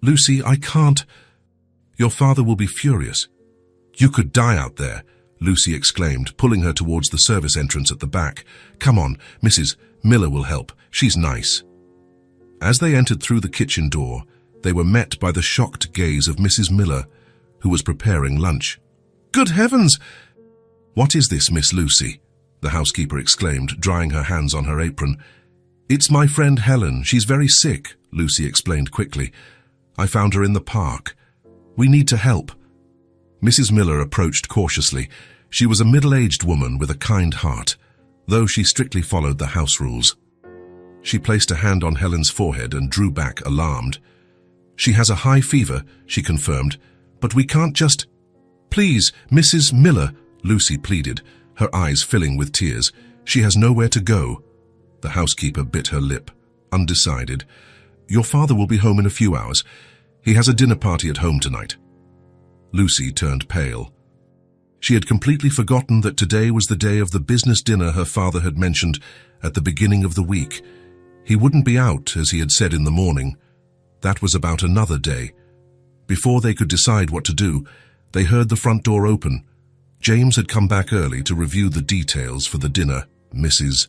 "Lucy, I can't." "Your father will be furious." "You could die out there," Lucy exclaimed, pulling her towards the service entrance at the back. "Come on, Mrs. Miller will help. She's nice." As they entered through the kitchen door, they were met by the shocked gaze of Mrs. Miller, who was preparing lunch. "Good heavens!" "What is this, Miss Lucy?" the housekeeper exclaimed, drying her hands on her apron. "It's my friend Helen. She's very sick," Lucy explained quickly. "I found her in the park. We need to help." Mrs. Miller approached cautiously. She was a middle-aged woman with a kind heart, though she strictly followed the house rules. She placed a hand on Helen's forehead and drew back, alarmed. She has a high fever, she confirmed, but we can't just... Please, Mrs. Miller, Lucy pleaded, her eyes filling with tears. She has nowhere to go. The housekeeper bit her lip, undecided. Your father will be home in a few hours. He has a dinner party at home tonight. Lucy turned pale. She had completely forgotten that today was the day of the business dinner her father had mentioned at the beginning of the week. He wouldn't be out, as he had said in the morning. That was about another day. Before they could decide what to do, they heard the front door open. James had come back early to review the details for the dinner. Mrs.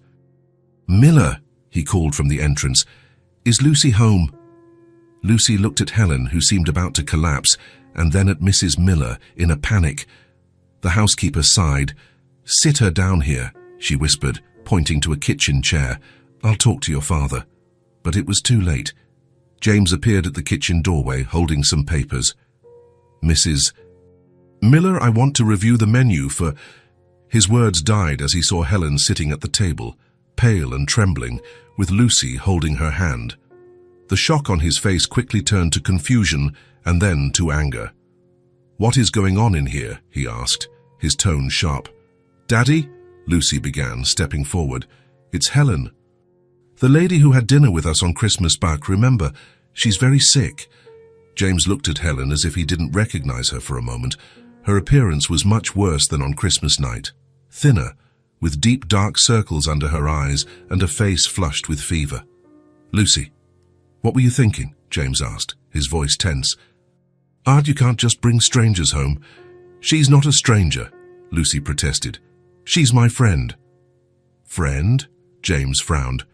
Miller, he called from the entrance. Is Lucy home? Lucy looked at Helen, who seemed about to collapse, and then at Mrs. Miller in a panic. The housekeeper sighed. Sit her down here, she whispered, pointing to a kitchen chair. I'll talk to your father. But it was too late. James appeared at the kitchen doorway, holding some papers. Mrs. Miller, I want to review the menu for... His words died as he saw Helen sitting at the table, pale and trembling, with Lucy holding her hand. The shock on his face quickly turned to confusion and then to anger. What is going on in here? He asked, his tone sharp. Daddy? Lucy began, stepping forward. It's Helen. The lady who had dinner with us on Christmas back, remember, she's very sick. James looked at Helen as if he didn't recognize her for a moment. Her appearance was much worse than on Christmas night. Thinner, with deep dark circles under her eyes and a face flushed with fever. Lucy, what were you thinking? James asked, his voice tense. Ard, you can't just bring strangers home. She's not a stranger, Lucy protested. She's my friend. Friend? James frowned.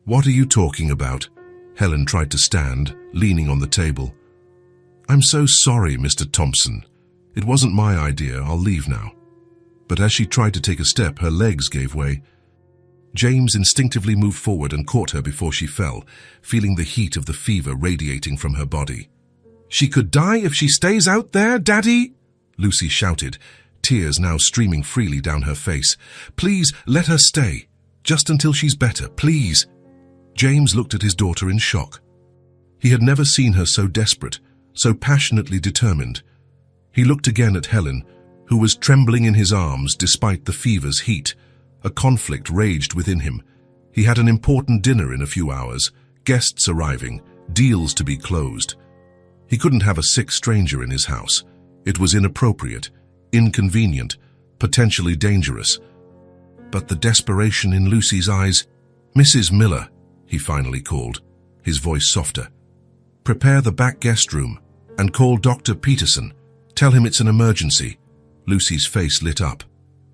What are you talking about? Helen tried to stand, leaning on the table. I'm so sorry, Mr. Thompson. It wasn't my idea. I'll leave now. But as she tried to take a step, her legs gave way. James instinctively moved forward and caught her before she fell, feeling the heat of the fever radiating from her body. She could die if she stays out there, Daddy, Lucy shouted, tears now streaming freely down her face. Please, let her stay. Just until she's better, please. James looked at his daughter in shock. He had never seen her so desperate, so passionately determined. He looked again at Helen, who was trembling in his arms despite the fever's heat. A conflict raged within him. He had an important dinner in a few hours, guests arriving, deals to be closed. He couldn't have a sick stranger in his house. It was inappropriate, inconvenient, potentially dangerous. But the desperation in Lucy's eyes... Mrs. Miller, he finally called, his voice softer. Prepare the back guest room and call Dr. Peterson. Tell him it's an emergency. Lucy's face lit up.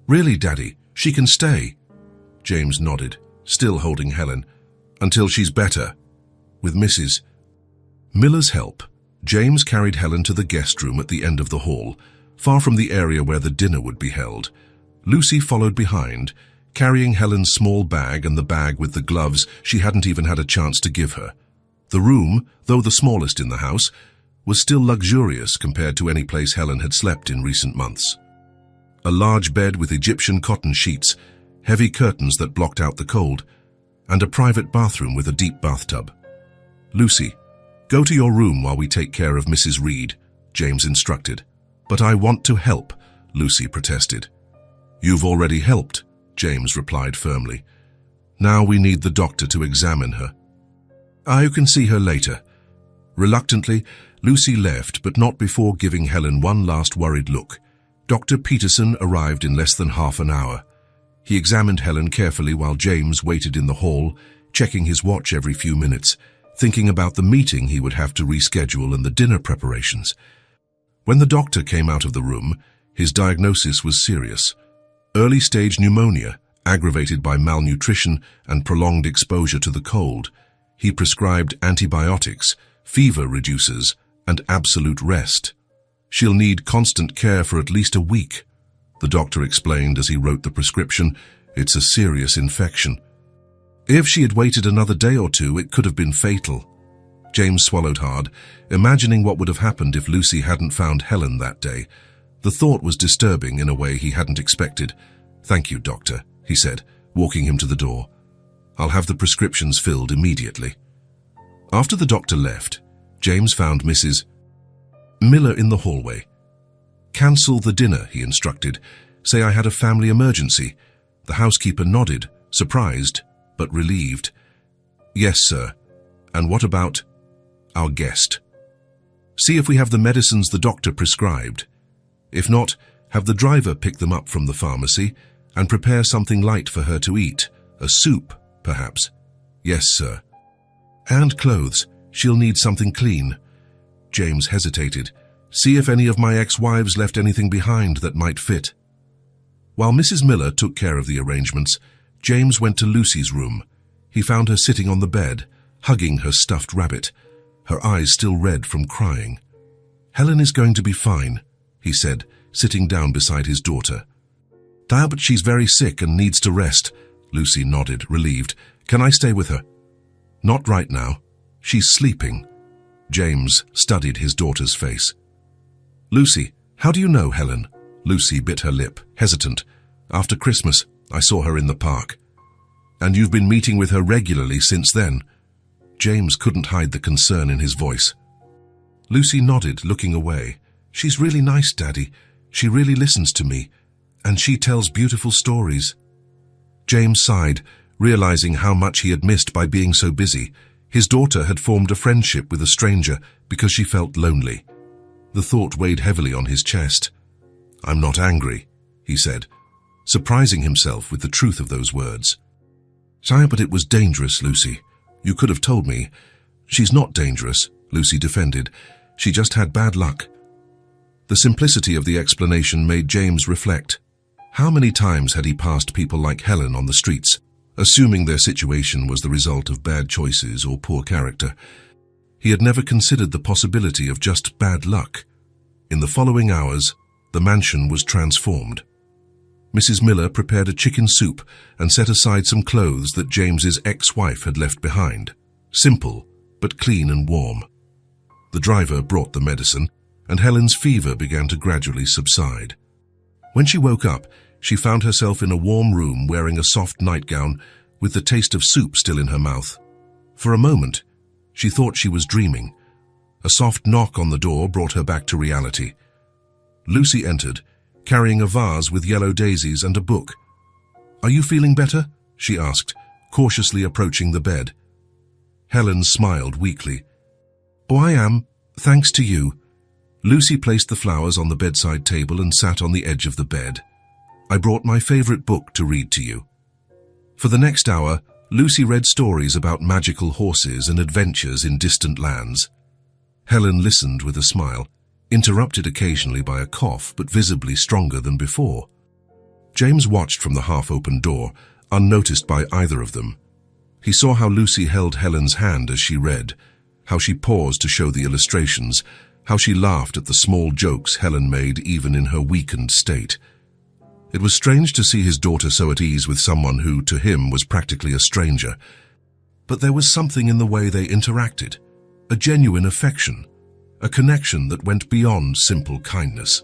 Really, Daddy? She can stay? James nodded, still holding Helen. Until she's better. With Mrs. Miller's help, James carried Helen to the guest room at the end of the hall, far from the area where the dinner would be held. Lucy followed behind, carrying Helen's small bag and the bag with the gloves she hadn't even had a chance to give her. The room, though the smallest in the house, was still luxurious compared to any place Helen had slept in recent months. A large bed with Egyptian cotton sheets, heavy curtains that blocked out the cold, and a private bathroom with a deep bathtub. Lucy, go to your room while we take care of Mrs. Reed, James instructed. But I want to help, Lucy protested. You've already helped, James replied firmly. Now we need the doctor to examine her. You can see her later. Reluctantly, Lucy left, but not before giving Helen one last worried look. Dr. Peterson arrived in less than half an hour. He examined Helen carefully while James waited in the hall, checking his watch every few minutes, thinking about the meeting he would have to reschedule and the dinner preparations. When the doctor came out of the room, his diagnosis was serious. Early-stage pneumonia, aggravated by malnutrition and prolonged exposure to the cold. He prescribed antibiotics, fever reducers, and absolute rest. She'll need constant care for at least a week, the doctor explained as he wrote the prescription. It's a serious infection. If she had waited another day or two, it could have been fatal. James swallowed hard, imagining what would have happened if Lucy hadn't found Helen that day. The thought was disturbing in a way he hadn't expected. Thank you, doctor, he said, walking him to the door. I'll have the prescriptions filled immediately. After the doctor left, James found Mrs. Miller in the hallway. "Cancel the dinner," he instructed. "Say I had a family emergency." The housekeeper nodded, surprised but relieved. "Yes, sir. And what about our guest?" "See if we have the medicines the doctor prescribed. If not, have the driver pick them up from the pharmacy and prepare something light for her to eat. A soup, perhaps." "Yes, sir." "And clothes. She'll need something clean." James hesitated. "See if any of my ex-wives left anything behind that might fit." While Mrs. Miller took care of the arrangements, James went to Lucy's room. He found her sitting on the bed, hugging her stuffed rabbit, her eyes still red from crying. "Helen is going to be fine," he said, sitting down beside his daughter. "But she's very sick and needs to rest." Lucy nodded, relieved. "Can I stay with her?" "Not right now. She's sleeping." James studied his daughter's face. "Lucy, how do you know Helen?" Lucy bit her lip, hesitant. "After Christmas, I saw her in the park." "And you've been meeting with her regularly since then?" James couldn't hide the concern in his voice. Lucy nodded, looking away. "She's really nice, Daddy. She really listens to me, and she tells beautiful stories." James sighed, realizing how much he had missed by being so busy. His daughter had formed a friendship with a stranger because she felt lonely. The thought weighed heavily on his chest. "I'm not angry," he said, surprising himself with the truth of those words. "But it was dangerous, Lucy. You could have told me." "She's not dangerous," Lucy defended. "She just had bad luck." The simplicity of the explanation made James reflect. How many times had he passed people like Helen on the streets, assuming their situation was the result of bad choices or poor character? He had never considered the possibility of just bad luck. In the following hours, the mansion was transformed. Mrs. Miller prepared a chicken soup and set aside some clothes that James's ex-wife had left behind. Simple, but clean and warm. The driver brought the medicine, and Helen's fever began to gradually subside. When she woke up, she found herself in a warm room wearing a soft nightgown with the taste of soup still in her mouth. For a moment, she thought she was dreaming. A soft knock on the door brought her back to reality. Lucy entered, carrying a vase with yellow daisies and a book. "Are you feeling better?" she asked, cautiously approaching the bed. Helen smiled weakly. "Oh, I am, thanks to you." Lucy placed the flowers on the bedside table and sat on the edge of the bed. "I brought my favorite book to read to you." For the next hour, Lucy read stories about magical horses and adventures in distant lands. Helen listened with a smile, interrupted occasionally by a cough, but visibly stronger than before. James watched from the half-open door, unnoticed by either of them. He saw how Lucy held Helen's hand as she read, how she paused to show the illustrations, how she laughed at the small jokes Helen made even in her weakened state. It was strange to see his daughter so at ease with someone who, to him, was practically a stranger. But there was something in the way they interacted, a genuine affection, a connection that went beyond simple kindness.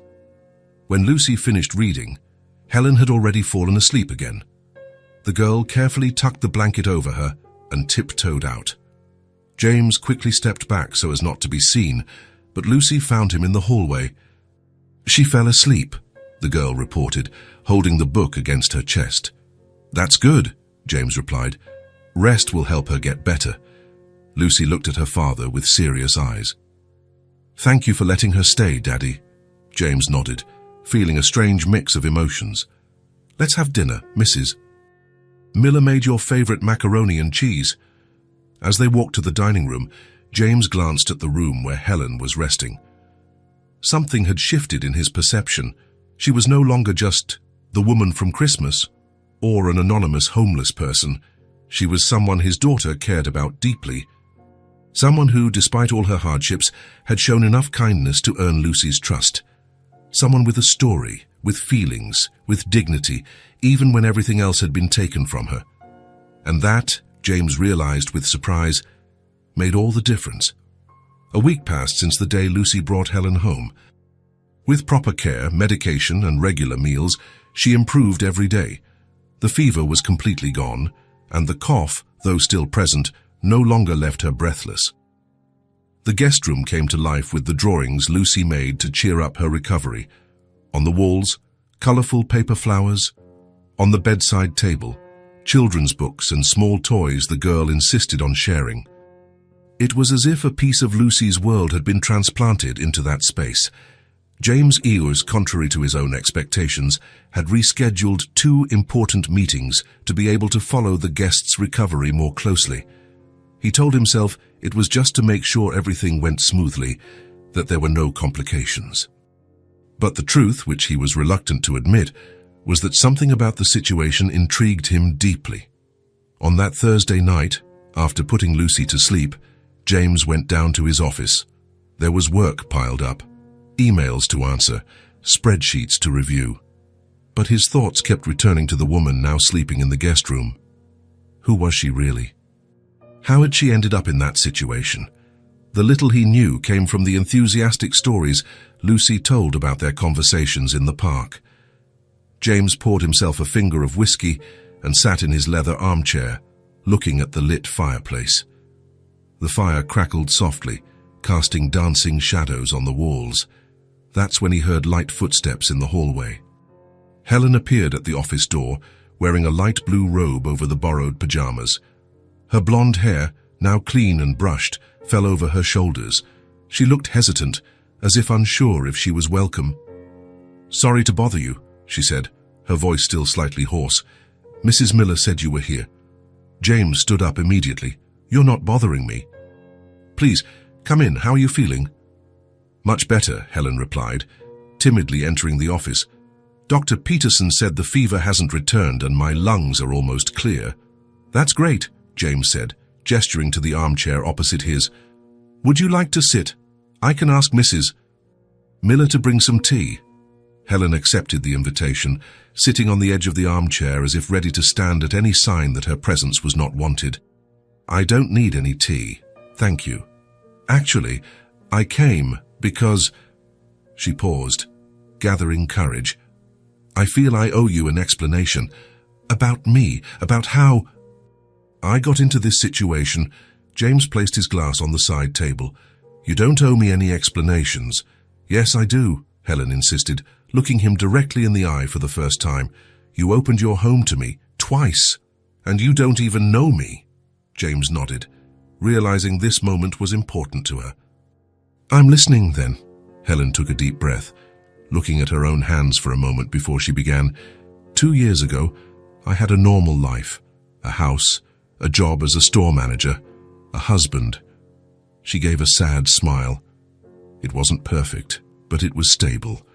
When Lucy finished reading, Helen had already fallen asleep again. The girl carefully tucked the blanket over her and tiptoed out. James quickly stepped back so as not to be seen, but Lucy found him in the hallway. "She fell asleep," the girl reported, holding the book against her chest. "That's good," James replied. "Rest will help her get better." Lucy looked at her father with serious eyes. "Thank you for letting her stay, Daddy." James nodded, feeling a strange mix of emotions. "Let's have dinner, Mrs. Miller made your favorite macaroni and cheese." As they walked to the dining room, James glanced at the room where Helen was resting. Something had shifted in his perception. She was no longer just the woman from Christmas or an anonymous homeless person. She was someone his daughter cared about deeply. Someone who, despite all her hardships, had shown enough kindness to earn Lucy's trust. Someone with a story, with feelings, with dignity, even when everything else had been taken from her. And that, James realized with surprise, made all the difference. A week passed since the day Lucy brought Helen home. With proper care, medication, and regular meals, she improved every day. The fever was completely gone, and the cough, though still present, no longer left her breathless. The guest room came to life with the drawings Lucy made to cheer up her recovery. On the walls, colorful paper flowers. On the bedside table, children's books and small toys the girl insisted on sharing. It was as if a piece of Lucy's world had been transplanted into that space. James Ears, contrary to his own expectations, had rescheduled 2 important meetings to be able to follow the guest's recovery more closely. He told himself it was just to make sure everything went smoothly, that there were no complications. But the truth, which he was reluctant to admit, was that something about the situation intrigued him deeply. On that Thursday night, after putting Lucy to sleep, James went down to his office. There was work piled up, emails to answer, spreadsheets to review. But his thoughts kept returning to the woman now sleeping in the guest room. Who was she really? How had she ended up in that situation? The little he knew came from the enthusiastic stories Lucy told about their conversations in the park. James poured himself a finger of whiskey and sat in his leather armchair, looking at the lit fireplace. The fire crackled softly, casting dancing shadows on the walls. That's when he heard light footsteps in the hallway. Helen appeared at the office door, wearing a light blue robe over the borrowed pajamas. Her blonde hair, now clean and brushed, fell over her shoulders. She looked hesitant, as if unsure if she was welcome. "Sorry to bother you," she said, her voice still slightly hoarse. "Mrs. Miller said you were here." James stood up immediately. "You're not bothering me." "Please, come in. How are you feeling?" "Much better," Helen replied, timidly entering the office. "Dr. Peterson said the fever hasn't returned and my lungs are almost clear." "That's great," James said, gesturing to the armchair opposite his. "Would you like to sit? I can ask Mrs. Miller to bring some tea." Helen accepted the invitation, sitting on the edge of the armchair as if ready to stand at any sign that her presence was not wanted. "I don't need any tea, thank you. Actually, I came because—" She paused, gathering courage. "I feel I owe you an explanation. About me, about how—" "I got into this situation." James placed his glass on the side table. "You don't owe me any explanations." "Yes, I do," Helen insisted, looking him directly in the eye for the first time. "You opened your home to me, twice, and you don't even know me." James nodded, realizing this moment was important to her. "I'm listening, then." Helen took a deep breath, looking at her own hands for a moment before she began. 2 years ago, I had a normal life, a house, a job as a store manager, a husband. She gave a sad smile. It wasn't perfect, but it was stable.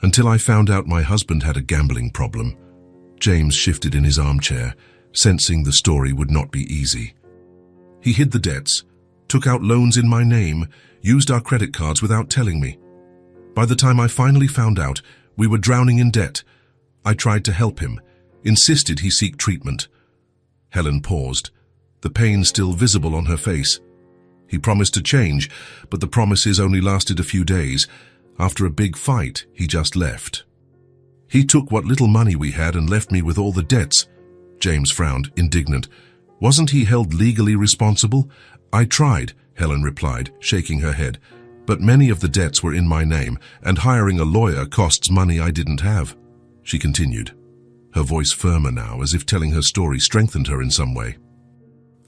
Until I found out my husband had a gambling problem. James shifted in his armchair, sensing the story would not be easy. He hid the debts, took out loans in my name, used our credit cards without telling me. By the time I finally found out, we were drowning in debt. I tried to help him, insisted he seek treatment. Helen paused, the pain still visible on her face. He promised to change, but the promises only lasted a few days. After a big fight, he just left. He took what little money we had and left me with all the debts. James frowned, indignant. Wasn't he held legally responsible? I tried, Helen replied, shaking her head. But many of the debts were in my name, and hiring a lawyer costs money I didn't have. She continued, her voice firmer now, as if telling her story strengthened her in some way.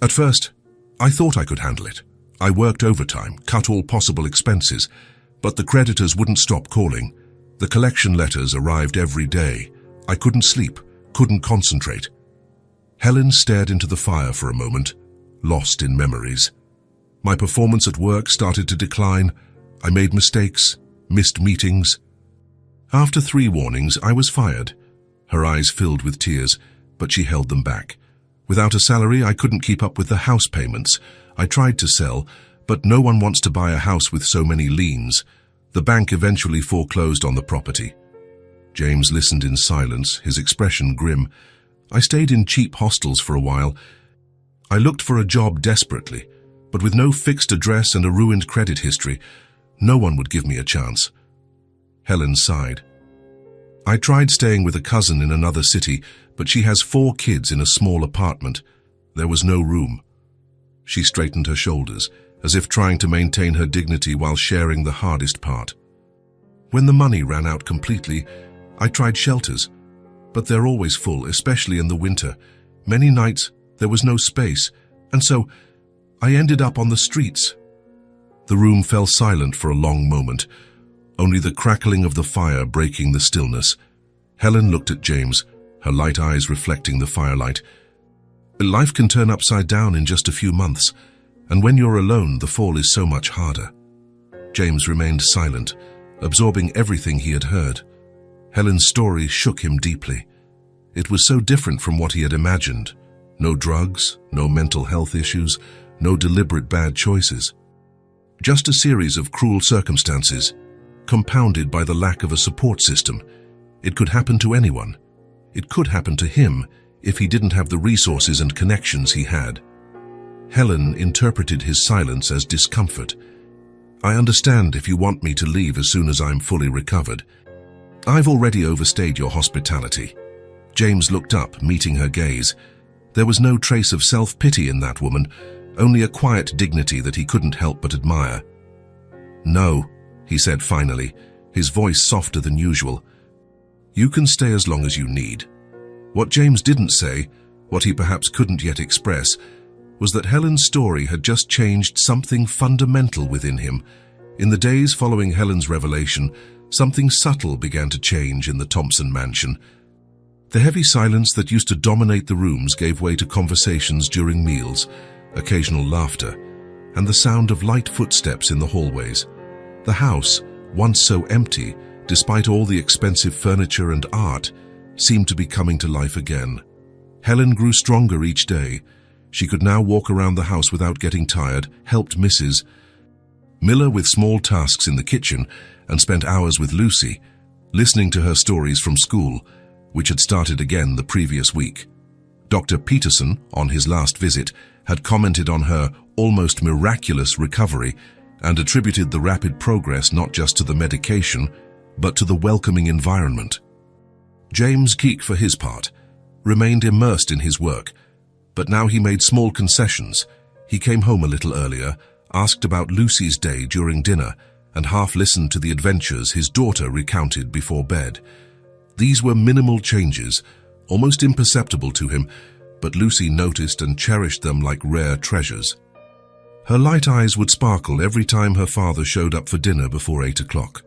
At first, I thought I could handle it. I worked overtime, cut all possible expenses, but the creditors wouldn't stop calling. The collection letters arrived every day. I couldn't sleep, couldn't concentrate. Helen stared into the fire for a moment, lost in memories. My performance at work started to decline. I made mistakes, missed meetings. After 3 warnings, I was fired. Her eyes filled with tears, but she held them back. Without a salary, I couldn't keep up with the house payments. I tried to sell, but no one wants to buy a house with so many liens. The bank eventually foreclosed on the property. James listened in silence, his expression grim. I stayed in cheap hostels for a while. I looked for a job desperately, but with no fixed address and a ruined credit history, no one would give me a chance. Helen sighed. I tried staying with a cousin in another city, but she has 4 kids in a small apartment. There was no room. She straightened her shoulders, as if trying to maintain her dignity while sharing the hardest part. When the money ran out completely, I tried shelters, but they're always full, especially in the winter. Many nights there was no space, and so I ended up on the streets. The room fell silent for a long moment, only the crackling of the fire breaking the stillness. Helen looked at James, her light eyes reflecting the firelight. Life can turn upside down in just a few months, and when you're alone, the fall is so much harder. James remained silent, absorbing everything he had heard. Helen's story shook him deeply. It was so different from what he had imagined. No drugs, no mental health issues, no deliberate bad choices. Just a series of cruel circumstances, compounded by the lack of a support system. It could happen to anyone. It could happen to him if he didn't have the resources and connections he had. Helen interpreted his silence as discomfort. I understand if you want me to leave as soon as I'm fully recovered. I've already overstayed your hospitality. James looked up, meeting her gaze. There was no trace of self-pity in that woman, only a quiet dignity that he couldn't help but admire. No, he said finally, his voice softer than usual. You can stay as long as you need. What James didn't say, what he perhaps couldn't yet express, was that Helen's story had just changed something fundamental within him. In the days following Helen's revelation, something subtle began to change in the Thompson mansion. The heavy silence that used to dominate the rooms gave way to conversations during meals, occasional laughter, and the sound of light footsteps in the hallways. The house, once so empty, despite all the expensive furniture and art, seemed to be coming to life again. Helen grew stronger each day. She could now walk around the house without getting tired, helped Mrs. Miller with small tasks in the kitchen, and spent hours with Lucy, listening to her stories from school, which had started again the previous week. Dr. Peterson, on his last visit, had commented on her almost miraculous recovery and attributed the rapid progress not just to the medication, but to the welcoming environment. James Keek, for his part, remained immersed in his work, but now he made small concessions. He came home a little earlier, asked about Lucy's day during dinner, and half listened to the adventures his daughter recounted before bed. These were minimal changes, almost imperceptible to him, but Lucy noticed and cherished them like rare treasures. Her light eyes would sparkle every time her father showed up for dinner before 8 o'clock.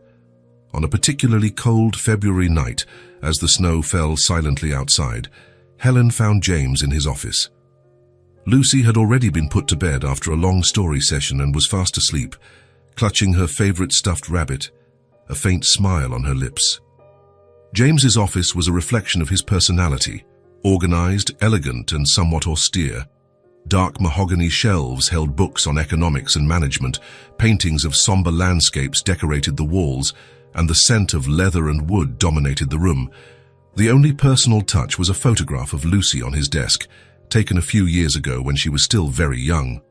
On a particularly cold February night, as the snow fell silently outside, Helen found James in his office. Lucy had already been put to bed after a long story session and was fast asleep, clutching her favorite stuffed rabbit, a faint smile on her lips. James's office was a reflection of his personality, organized, elegant, and somewhat austere. Dark mahogany shelves held books on economics and management, paintings of somber landscapes decorated the walls, and the scent of leather and wood dominated the room. The only personal touch was a photograph of Lucy on his desk, taken a few years ago when she was still very young.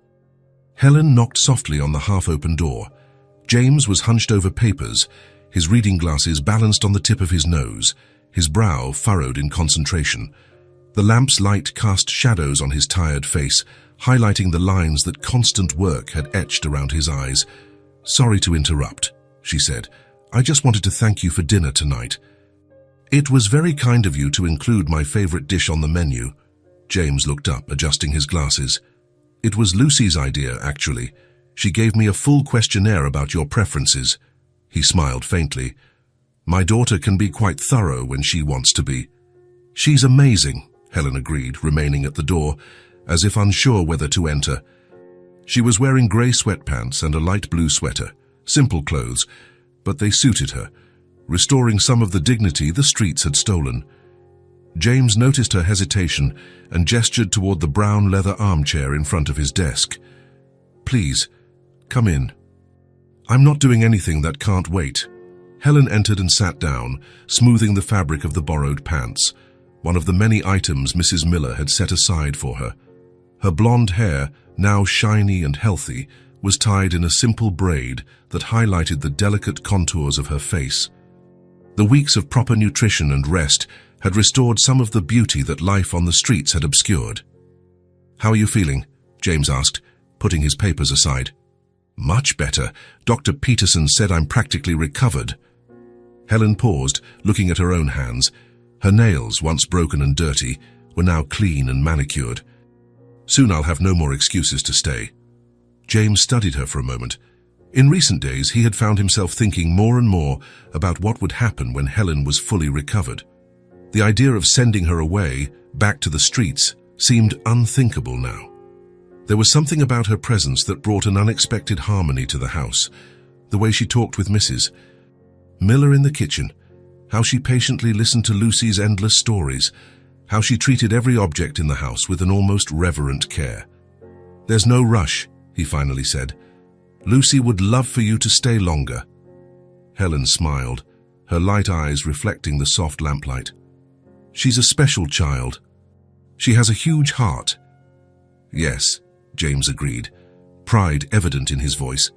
Helen knocked softly on the half-open door. James was hunched over papers, his reading glasses balanced on the tip of his nose, his brow furrowed in concentration. The lamp's light cast shadows on his tired face, highlighting the lines that constant work had etched around his eyes. "Sorry to interrupt," she said. "I just wanted to thank you for dinner tonight." "It was very kind of you to include my favorite dish on the menu." James looked up, adjusting his glasses. "It was Lucy's idea, actually. She gave me a full questionnaire about your preferences." He smiled faintly. "My daughter can be quite thorough when she wants to be." "She's amazing," Helen agreed, remaining at the door, as if unsure whether to enter. She was wearing grey sweatpants and a light blue sweater, simple clothes, but they suited her, restoring some of the dignity the streets had stolen. James noticed her hesitation and gestured toward the brown leather armchair in front of his desk. "Please, come in." "I'm not doing anything that can't wait." Helen entered and sat down, smoothing the fabric of the borrowed pants, one of the many items Mrs. Miller had set aside for her. Her blonde hair, now shiny and healthy, was tied in a simple braid that highlighted the delicate contours of her face. The weeks of proper nutrition and rest had restored some of the beauty that life on the streets had obscured. "How are you feeling?" James asked, putting his papers aside. Much better. Dr. Peterson said I'm practically recovered. Helen paused, looking at her own hands. Her nails, once broken and dirty, were now clean and manicured. Soon I'll have no more excuses to stay. James studied her for a moment. In recent days, he had found himself thinking more and more about what would happen when Helen was fully recovered. The idea of sending her away, back to the streets, seemed unthinkable now. There was something about her presence that brought an unexpected harmony to the house. The way she talked with Mrs. Miller in the kitchen, how she patiently listened to Lucy's endless stories, how she treated every object in the house with an almost reverent care. "There's no rush," he finally said. "Lucy would love for you to stay longer." Helen smiled, her light eyes reflecting the soft lamplight. "She's a special child. She has a huge heart." "Yes," James agreed, pride evident in his voice.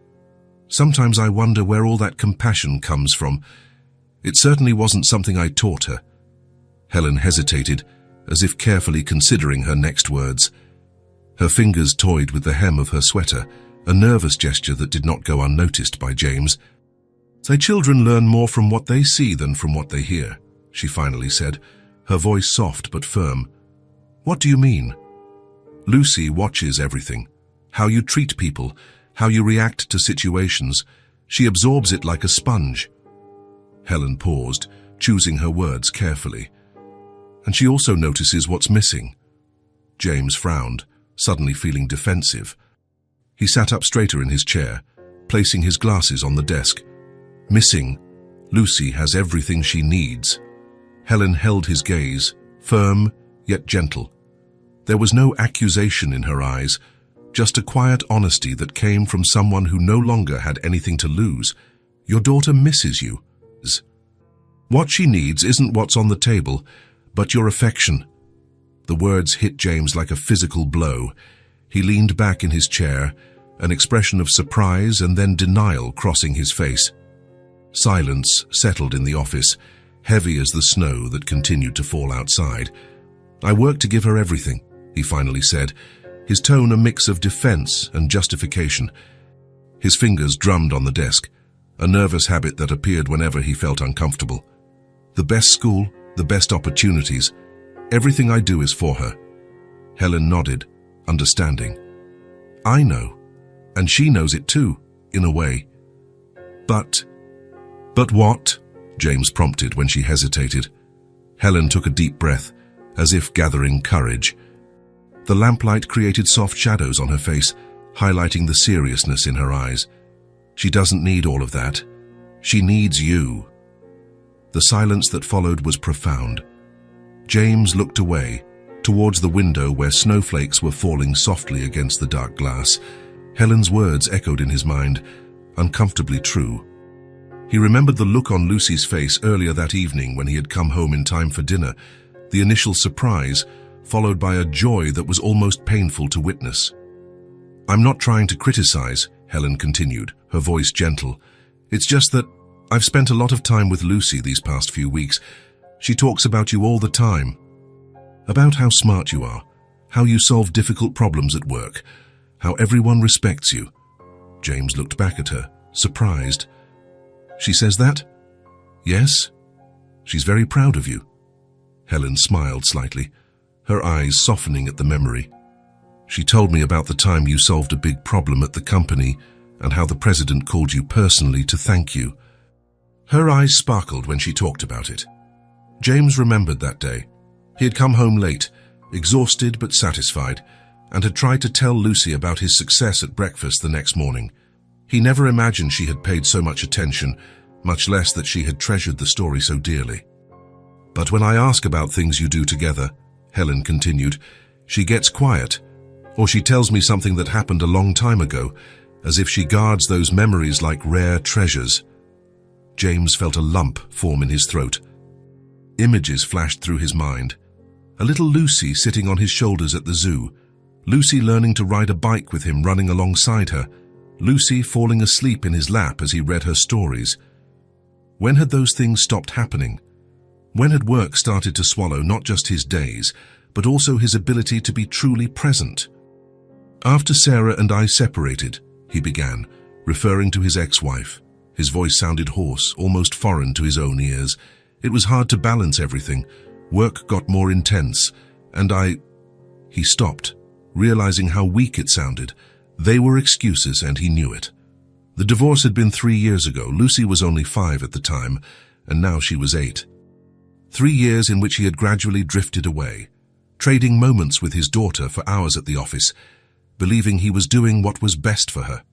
"Sometimes I wonder where all that compassion comes from. It certainly wasn't something I taught her." Helen hesitated, as if carefully considering her next words. Her fingers toyed with the hem of her sweater, a nervous gesture that did not go unnoticed by James. "Say children learn more from what they see than from what they hear," she finally said, her voice soft but firm. "What do you mean?" "Lucy watches everything. How you treat people, how you react to situations. She absorbs it like a sponge." Helen paused, choosing her words carefully. "And she also notices what's missing." James frowned, suddenly feeling defensive. He sat up straighter in his chair, placing his glasses on the desk. "Missing? Lucy has everything she needs." Helen held his gaze, firm yet gentle. There was no accusation in her eyes, just a quiet honesty that came from someone who no longer had anything to lose. "Your daughter misses you. What she needs isn't what's on the table, but your affection." The words hit James like a physical blow. He leaned back in his chair, an expression of surprise and then denial crossing his face. Silence settled in the office, heavy as the snow that continued to fall outside. "I work to give her everything," he finally said, his tone a mix of defense and justification. His fingers drummed on the desk, a nervous habit that appeared whenever he felt uncomfortable. "The best school, the best opportunities. Everything I do is for her." Helen nodded, understanding. "I know, and she knows it too, in a way." But what?" James prompted when she hesitated. Helen took a deep breath, as if gathering courage. The lamplight created soft shadows on her face, highlighting the seriousness in her eyes. "She doesn't need all of that. She needs you." The silence that followed was profound. James looked away, towards the window where snowflakes were falling softly against the dark glass. Helen's words echoed in his mind, uncomfortably true. He remembered the look on Lucy's face earlier that evening when he had come home in time for dinner, the initial surprise, followed by a joy that was almost painful to witness. "I'm not trying to criticize," Helen continued, her voice gentle. "It's just that I've spent a lot of time with Lucy these past few weeks. She talks about you all the time. About how smart you are, how you solve difficult problems at work, how everyone respects you." James looked back at her, surprised. "She says that?" "Yes. She's very proud of you." Helen smiled slightly, her eyes softening at the memory. "She told me about the time you solved a big problem at the company and how the president called you personally to thank you." Her eyes sparkled when she talked about it. James remembered that day. He had come home late, exhausted but satisfied, and had tried to tell Lucy about his success at breakfast the next morning. He never imagined she had paid so much attention, much less that she had treasured the story so dearly. "But when I ask about things you do together," Helen continued, "she gets quiet, or she tells me something that happened a long time ago, as if she guards those memories like rare treasures." James felt a lump form in his throat. Images flashed through his mind. A little Lucy sitting on his shoulders at the zoo, Lucy learning to ride a bike with him running alongside her, Lucy falling asleep in his lap as he read her stories. When had those things stopped happening? When had work started to swallow not just his days, but also his ability to be truly present? "After Sarah and I separated," he began, referring to his ex-wife. His voice sounded hoarse, almost foreign to his own ears. It was hard to balance everything. Work got more intense, and He stopped, realizing how weak it sounded. They were excuses, and he knew it. The divorce had been 3 years ago. Lucy was only 5 at the time, and now she was 8. 3 years in which he had gradually drifted away, trading moments with his daughter for hours at the office, believing he was doing what was best for her.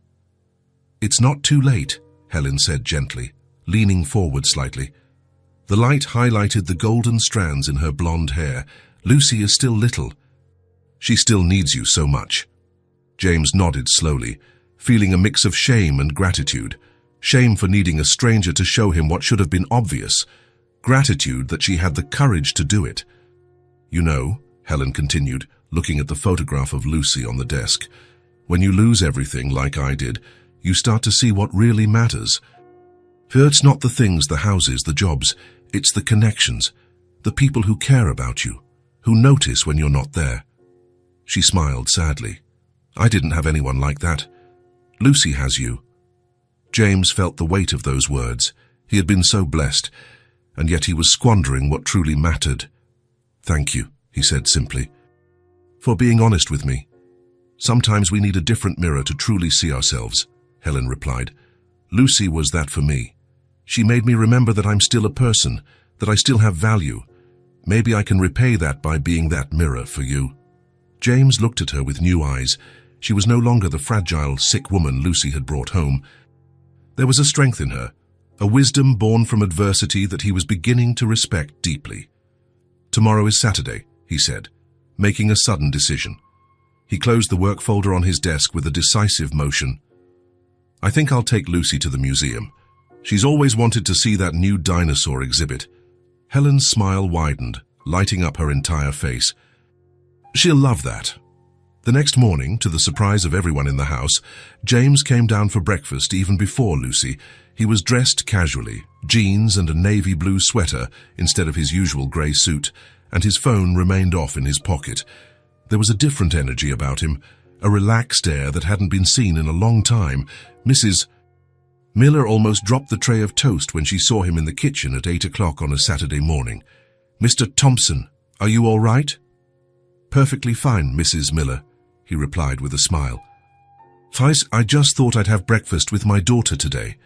"It's not too late," Helen said gently, leaning forward slightly. The light highlighted the golden strands in her blonde hair. "Lucy is still little. She still needs you so much." James nodded slowly, feeling a mix of shame and gratitude. Shame for needing a stranger to show him what should have been obvious. Gratitude that she had the courage to do it. "You know," Helen continued, looking at the photograph of Lucy on the desk, "when you lose everything like I did, you start to see what really matters. It's not the things, the houses, the jobs. It's the connections, the people who care about you, who notice when you're not there." She smiled sadly. "I didn't have anyone like that. Lucy has you." James felt the weight of those words. He had been so blessed, and yet he was squandering what truly mattered. "Thank you," he said simply, "for being honest with me. Sometimes we need a different mirror to truly see ourselves," Helen replied. "Lucy was that for me. She made me remember that I'm still a person, that I still have value. Maybe I can repay that by being that mirror for you." James looked at her with new eyes. She was no longer the fragile, sick woman Lucy had brought home. There was a strength in her, a wisdom born from adversity that he was beginning to respect deeply. "Tomorrow is Saturday," he said, making a sudden decision. He closed the work folder on his desk with a decisive motion. "I think I'll take Lucy to the museum. She's always wanted to see that new dinosaur exhibit." Helen's smile widened, lighting up her entire face. "She'll love that." The next morning, to the surprise of everyone in the house, James came down for breakfast even before Lucy. He was dressed casually, jeans and a navy blue sweater instead of his usual grey suit, and his phone remained off in his pocket. There was a different energy about him, a relaxed air that hadn't been seen in a long time. Mrs. Miller almost dropped the tray of toast when she saw him in the kitchen at 8 o'clock on a Saturday morning. "Mr. Thompson, are you all right?" "Perfectly fine, Mrs. Miller," he replied with a smile. "I just thought I'd have breakfast with my daughter today."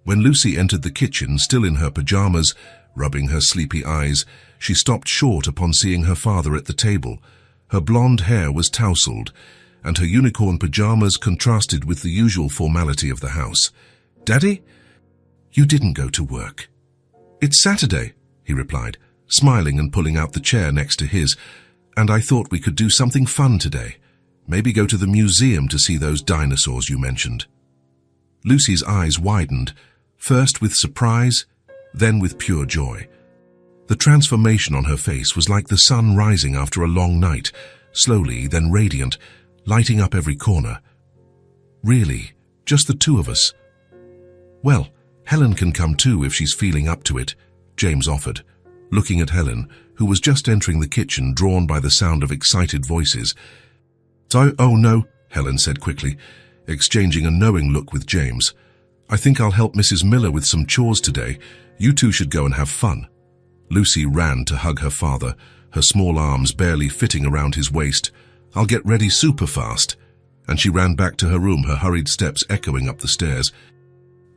When Lucy entered the kitchen, still in her pajamas, rubbing her sleepy eyes, she stopped short upon seeing her father at the table. Her blonde hair was tousled, and her unicorn pajamas contrasted with the usual formality of the house. "Daddy? You didn't go to work." "It's Saturday," he replied, smiling and pulling out the chair next to his, "and I thought we could do something fun today. Maybe go to the museum to see those dinosaurs you mentioned." Lucy's eyes widened, first with surprise, then with pure joy. The transformation on her face was like the sun rising after a long night, slowly, then radiant, lighting up every corner. "Really, just the two of us?" "Well, Helen can come too if she's feeling up to it," James offered, looking at Helen, who was just entering the kitchen, drawn by the sound of excited voices. "Oh no," Helen said quickly, exchanging a knowing look with James. "I think I'll help Mrs. Miller with some chores today. You two should go and have fun." Lucy ran to hug her father, her small arms barely fitting around his waist. "I'll get ready super fast." And she ran back to her room, her hurried steps echoing up the stairs.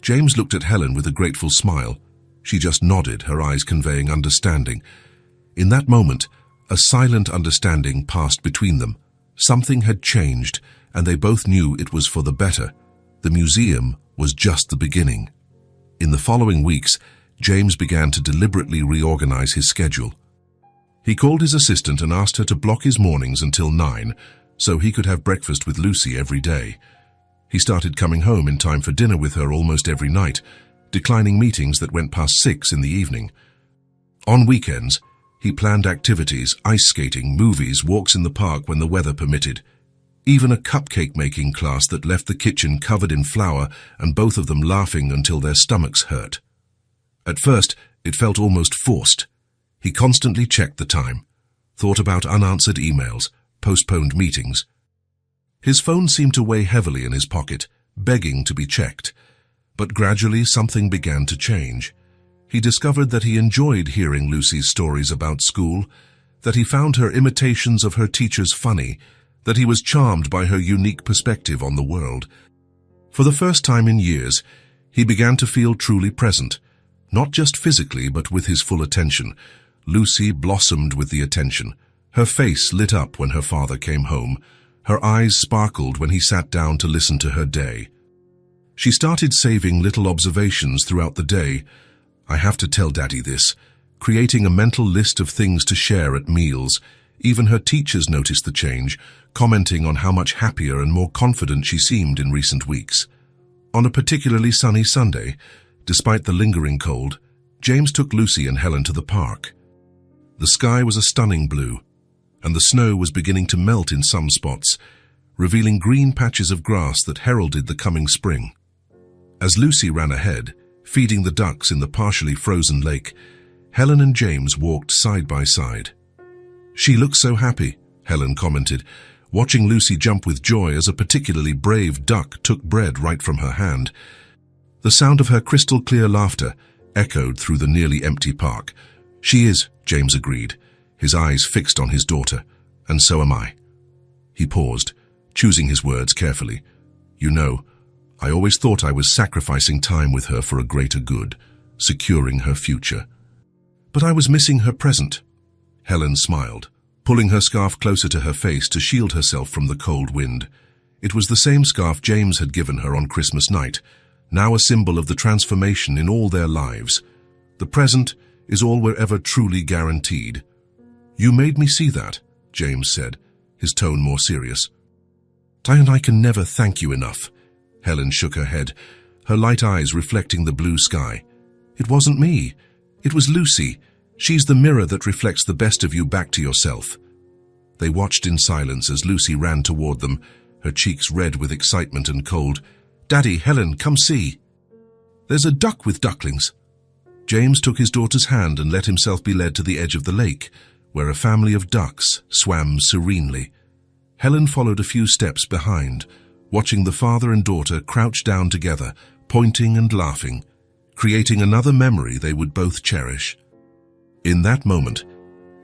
James looked at Helen with a grateful smile. She just nodded, her eyes conveying understanding. In that moment, a silent understanding passed between them. Something had changed, and they both knew it was for the better. The museum was just the beginning. In the following weeks, James began to deliberately reorganize his schedule. He called his assistant and asked her to block his mornings until 9, so he could have breakfast with Lucy every day. He started coming home in time for dinner with her almost every night, declining meetings that went past 6 in the evening. On weekends, he planned activities, ice skating, movies, walks in the park when the weather permitted. Even a cupcake-making class that left the kitchen covered in flour and both of them laughing until their stomachs hurt. At first, it felt almost forced. He constantly checked the time, thought about unanswered emails, postponed meetings. His phone seemed to weigh heavily in his pocket, begging to be checked. But gradually something began to change. He discovered that he enjoyed hearing Lucy's stories about school, that he found her imitations of her teachers funny, that he was charmed by her unique perspective on the world. For the first time in years, he began to feel truly present, not just physically but with his full attention. Lucy blossomed with the attention. Her face lit up when her father came home. Her eyes sparkled when he sat down to listen to her day. She started saving little observations throughout the day. "I have to tell Daddy this," creating a mental list of things to share at meals. Even her teachers noticed the change, commenting on how much happier and more confident she seemed in recent weeks. On a particularly sunny Sunday, despite the lingering cold, James took Lucy and Helen to the park. The sky was a stunning blue, and the snow was beginning to melt in some spots, revealing green patches of grass that heralded the coming spring. As Lucy ran ahead, feeding the ducks in the partially frozen lake, Helen and James walked side by side. "She looks so happy," Helen commented, watching Lucy jump with joy as a particularly brave duck took bread right from her hand. The sound of her crystal-clear laughter echoed through the nearly empty park. "She is," James agreed, his eyes fixed on his daughter, "and so am I." He paused, choosing his words carefully. "You know, I always thought I was sacrificing time with her for a greater good, securing her future. But I was missing her present." Helen smiled, pulling her scarf closer to her face to shield herself from the cold wind. It was the same scarf James had given her on Christmas night, now a symbol of the transformation in all their lives. The present is all we're ever truly guaranteed. "You made me see that," James said, his tone more serious. "Ty and I can never thank you enough." Helen shook her head, her light eyes reflecting the blue sky. "It wasn't me. It was Lucy. She's the mirror that reflects the best of you back to yourself." They watched in silence as Lucy ran toward them, her cheeks red with excitement and cold. "Daddy, Helen, come see. There's a duck with ducklings." James took his daughter's hand and let himself be led to the edge of the lake, where a family of ducks swam serenely. Helen followed a few steps behind, watching the father and daughter crouch down together, pointing and laughing, creating another memory they would both cherish. In that moment,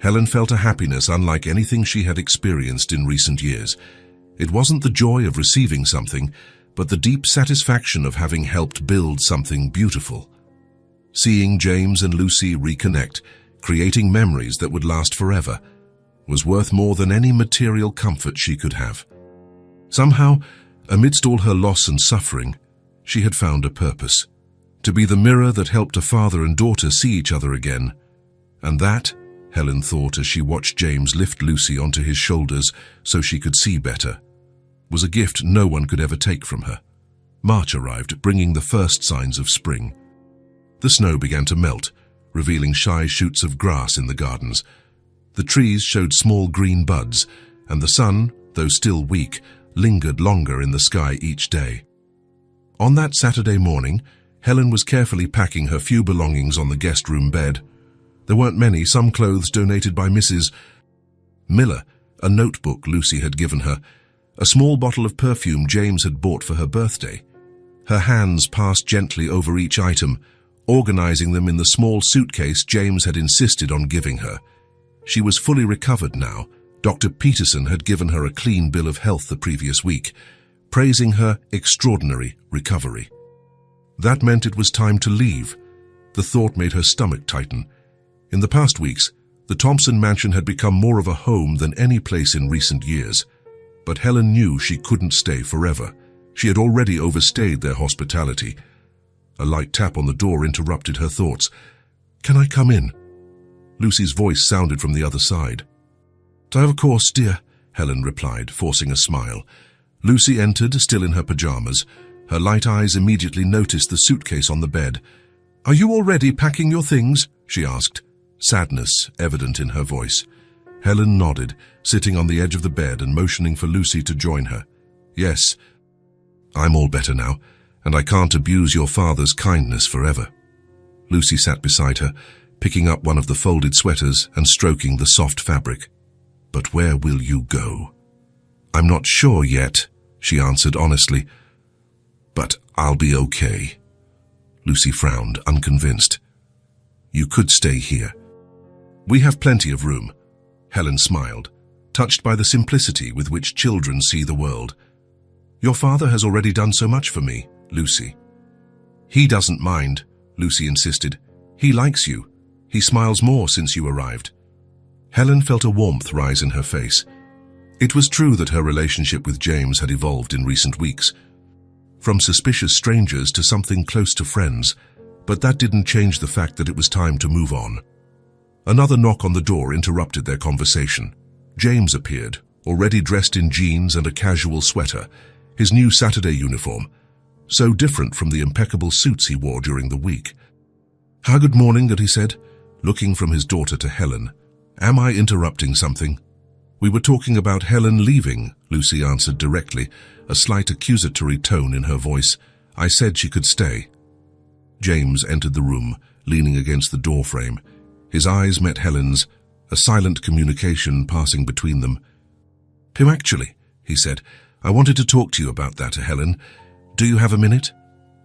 Helen felt a happiness unlike anything she had experienced in recent years. It wasn't the joy of receiving something, but the deep satisfaction of having helped build something beautiful. Seeing James and Lucy reconnect, creating memories that would last forever, was worth more than any material comfort she could have. Somehow, amidst all her loss and suffering, she had found a purpose: to be the mirror that helped a father and daughter see each other again. And that, Helen thought as she watched James lift Lucy onto his shoulders so she could see better, was a gift no one could ever take from her. March arrived, bringing the first signs of spring. The snow began to melt, revealing shy shoots of grass in the gardens. The trees showed small green buds, and the sun, though still weak, lingered longer in the sky each day. On that Saturday morning, Helen was carefully packing her few belongings on the guest room bed. There weren't many, some clothes donated by Mrs. Miller, a notebook Lucy had given her, a small bottle of perfume James had bought for her birthday. Her hands passed gently over each item, organizing them in the small suitcase James had insisted on giving her. She was fully recovered now. Dr. Peterson had given her a clean bill of health the previous week, praising her extraordinary recovery. That meant it was time to leave. The thought made her stomach tighten. In the past weeks, the Thompson mansion had become more of a home than any place in recent years. But Helen knew she couldn't stay forever. She had already overstayed their hospitality. A light tap on the door interrupted her thoughts. "Can I come in?" Lucy's voice sounded from the other side. "Of course, dear," Helen replied, forcing a smile. Lucy entered, still in her pajamas. Her light eyes immediately noticed the suitcase on the bed. "Are you already packing your things?" she asked, sadness evident in her voice. Helen nodded, sitting on the edge of the bed and motioning for Lucy to join her. "Yes, I'm all better now, and I can't abuse your father's kindness forever." Lucy sat beside her, picking up one of the folded sweaters and stroking the soft fabric. "But where will you go?" "I'm not sure yet," she answered honestly. But I'll be okay. Lucy frowned, unconvinced. You could stay here. We have plenty of room. Helen smiled, touched by the simplicity with which children see the world. Your father has already done so much for me, Lucy. He doesn't mind, Lucy insisted. He likes you. He smiles more since you arrived. Helen felt a warmth rise in her face. It was true that her relationship with James had evolved in recent weeks, from suspicious strangers to something close to friends, but that didn't change the fact that it was time to move on. Another knock on the door interrupted their conversation. James appeared, already dressed in jeans and a casual sweater, his new Saturday uniform, so different from the impeccable suits he wore during the week. Good morning, he said, looking from his daughter to Helen. Am I interrupting something? We were talking about Helen leaving, Lucy answered directly, a slight accusatory tone in her voice. I said she could stay. James entered the room, leaning against the doorframe. His eyes met Helen's, a silent communication passing between them. Actually, he said, I wanted to talk to you about that, Helen. Do you have a minute?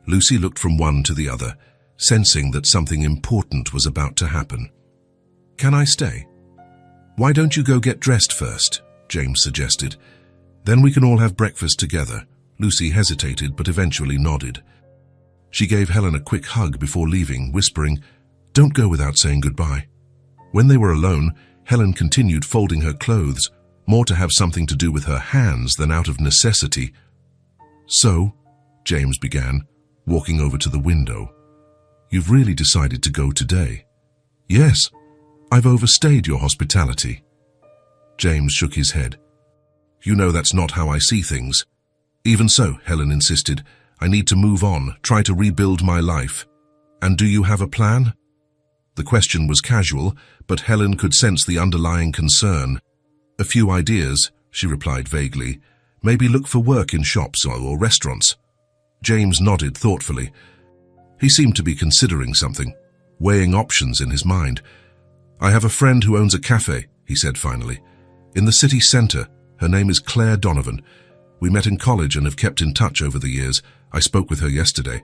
Lucy looked from one to the other, sensing that something important was about to happen. Can I stay? Why don't you go get dressed first? James suggested. Then we can all have breakfast together. Lucy hesitated but eventually nodded. She gave Helen a quick hug before leaving, whispering, Don't go without saying goodbye. When they were alone, Helen continued folding her clothes, more to have something to do with her hands than out of necessity. So, James began, walking over to the window. You've really decided to go today? Yes. I've overstayed your hospitality. James shook his head. You know that's not how I see things. Even so, Helen insisted, I need to move on, try to rebuild my life. And do you have a plan? The question was casual, but Helen could sense the underlying concern. A few ideas, she replied vaguely. Maybe look for work in shops or restaurants. James nodded thoughtfully. He seemed to be considering something, weighing options in his mind. I have a friend who owns a cafe, he said finally. In the city centre. Her name is Claire Donovan. We met in college and have kept in touch over the years. I spoke with her yesterday.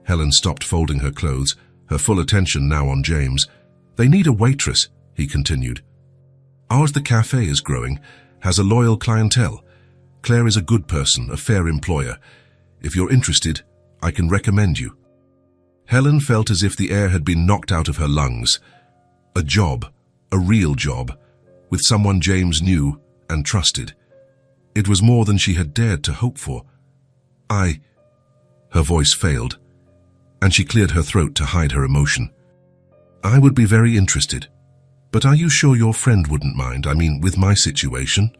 Helen stopped folding her clothes, her full attention now on James. They need a waitress, he continued. Ours, the cafe, is growing, has a loyal clientele. Claire is a good person, a fair employer. If you're interested, I can recommend you. Helen felt as if the air had been knocked out of her lungs. A job, a real job, with someone James knew and trusted. It was more than she had dared to hope for. Her voice failed, and she cleared her throat to hide her emotion. I would be very interested. But are you sure your friend wouldn't mind? I mean, with my situation?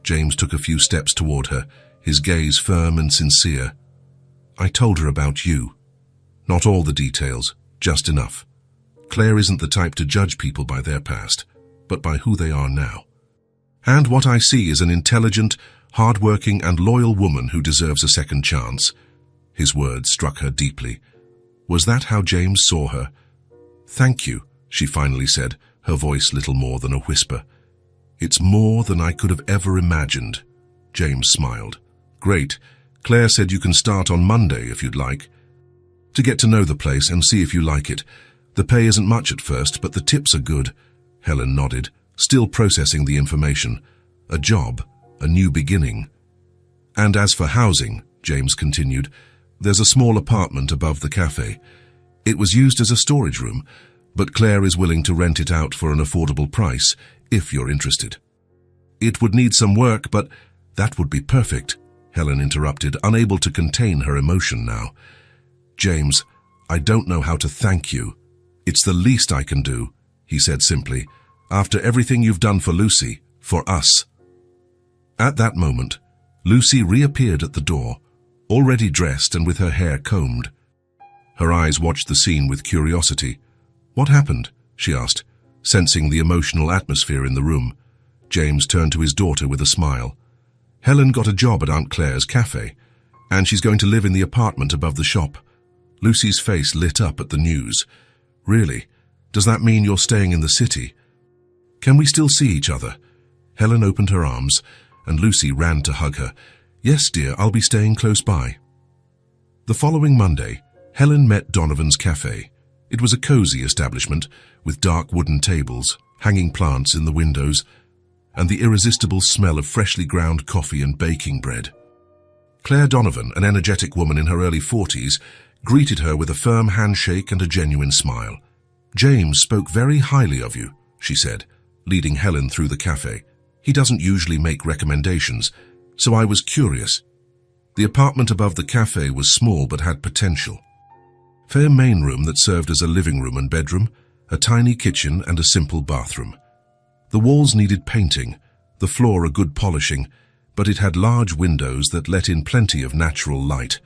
James took a few steps toward her, his gaze firm and sincere. I told her about you. Not all the details, just enough. Claire isn't the type to judge people by their past, but by who they are now. And what I see is an intelligent, hard-working and loyal woman who deserves a second chance. His words struck her deeply. Was that how James saw her? Thank you, she finally said, her voice little more than a whisper. It's more than I could have ever imagined. James smiled. Great. Claire said you can start on Monday if you'd like. To get to know the place and see if you like it. The pay isn't much at first, but the tips are good. Helen nodded, still processing the information. A job, a new beginning. And as for housing, James continued, there's a small apartment above the cafe. It was used as a storage room, but Claire is willing to rent it out for an affordable price, if you're interested. It would need some work, but that would be perfect, Helen interrupted, unable to contain her emotion now. James, I don't know how to thank you. It's the least I can do, he said simply, after everything you've done for Lucy, for us. At that moment, Lucy reappeared at the door, already dressed and with her hair combed. Her eyes watched the scene with curiosity. What happened? She asked, sensing the emotional atmosphere in the room. James turned to his daughter with a smile. Helen got a job at Aunt Claire's cafe, and she's going to live in the apartment above the shop. Lucy's face lit up at the news. Really? Does that mean you're staying in the city? Can we still see each other? Helen opened her arms, and Lucy ran to hug her. Yes, dear, I'll be staying close by. The following Monday, Helen met Donovan's cafe. It was a cozy establishment with dark wooden tables, hanging plants in the windows, and the irresistible smell of freshly ground coffee and baking bread. Claire Donovan, an energetic woman in her early 40s, greeted her with a firm handshake and a genuine smile. "James spoke very highly of you," she said, leading Helen through the cafe. "He doesn't usually make recommendations, so I was curious." The apartment above the cafe was small but had potential. Fair main room that served as a living room and bedroom, a tiny kitchen and a simple bathroom. The walls needed painting, the floor a good polishing, but it had large windows that let in plenty of natural light.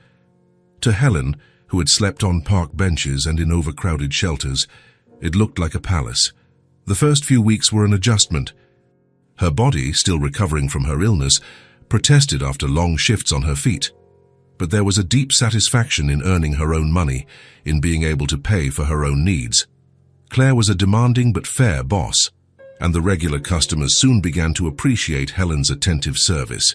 To Helen, who had slept on park benches and in overcrowded shelters, it looked like a palace. The first few weeks were an adjustment. Her body, still recovering from her illness, protested after long shifts on her feet. But there was a deep satisfaction in earning her own money, in being able to pay for her own needs. Claire was a demanding but fair boss, and the regular customers soon began to appreciate Helen's attentive service.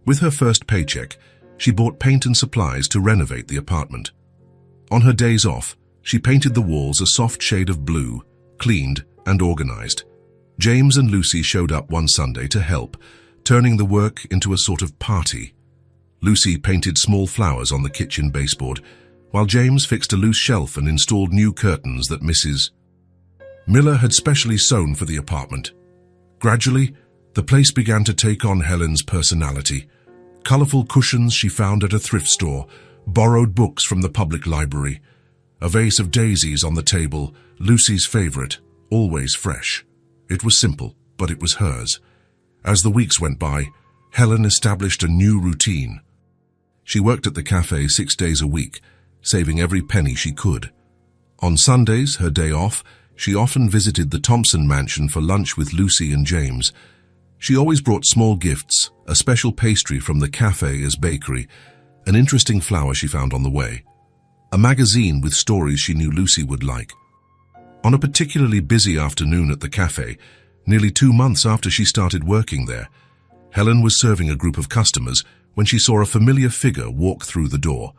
With her first paycheck, she bought paint and supplies to renovate the apartment. On her days off, she painted the walls a soft shade of blue, cleaned and organized. James and Lucy showed up one Sunday to help, turning the work into a sort of party. Lucy painted small flowers on the kitchen baseboard, while James fixed a loose shelf and installed new curtains that Mrs. Miller had specially sewn for the apartment. Gradually, the place began to take on Helen's personality. Colorful cushions she found at a thrift store, borrowed books from the public library, a vase of daisies on the table, Lucy's favorite, always fresh. It was simple, but it was hers. As the weeks went by, Helen established a new routine. She worked at the cafe 6 days a week, saving every penny she could. On Sundays, her day off, she often visited the Thompson mansion for lunch with Lucy and James. She always brought small gifts, a special pastry from the cafe's bakery, an interesting flower she found on the way, a magazine with stories she knew Lucy would like. On a particularly busy afternoon at the cafe, nearly 2 months after she started working there, Helen was serving a group of customers when she saw a familiar figure walk through the door.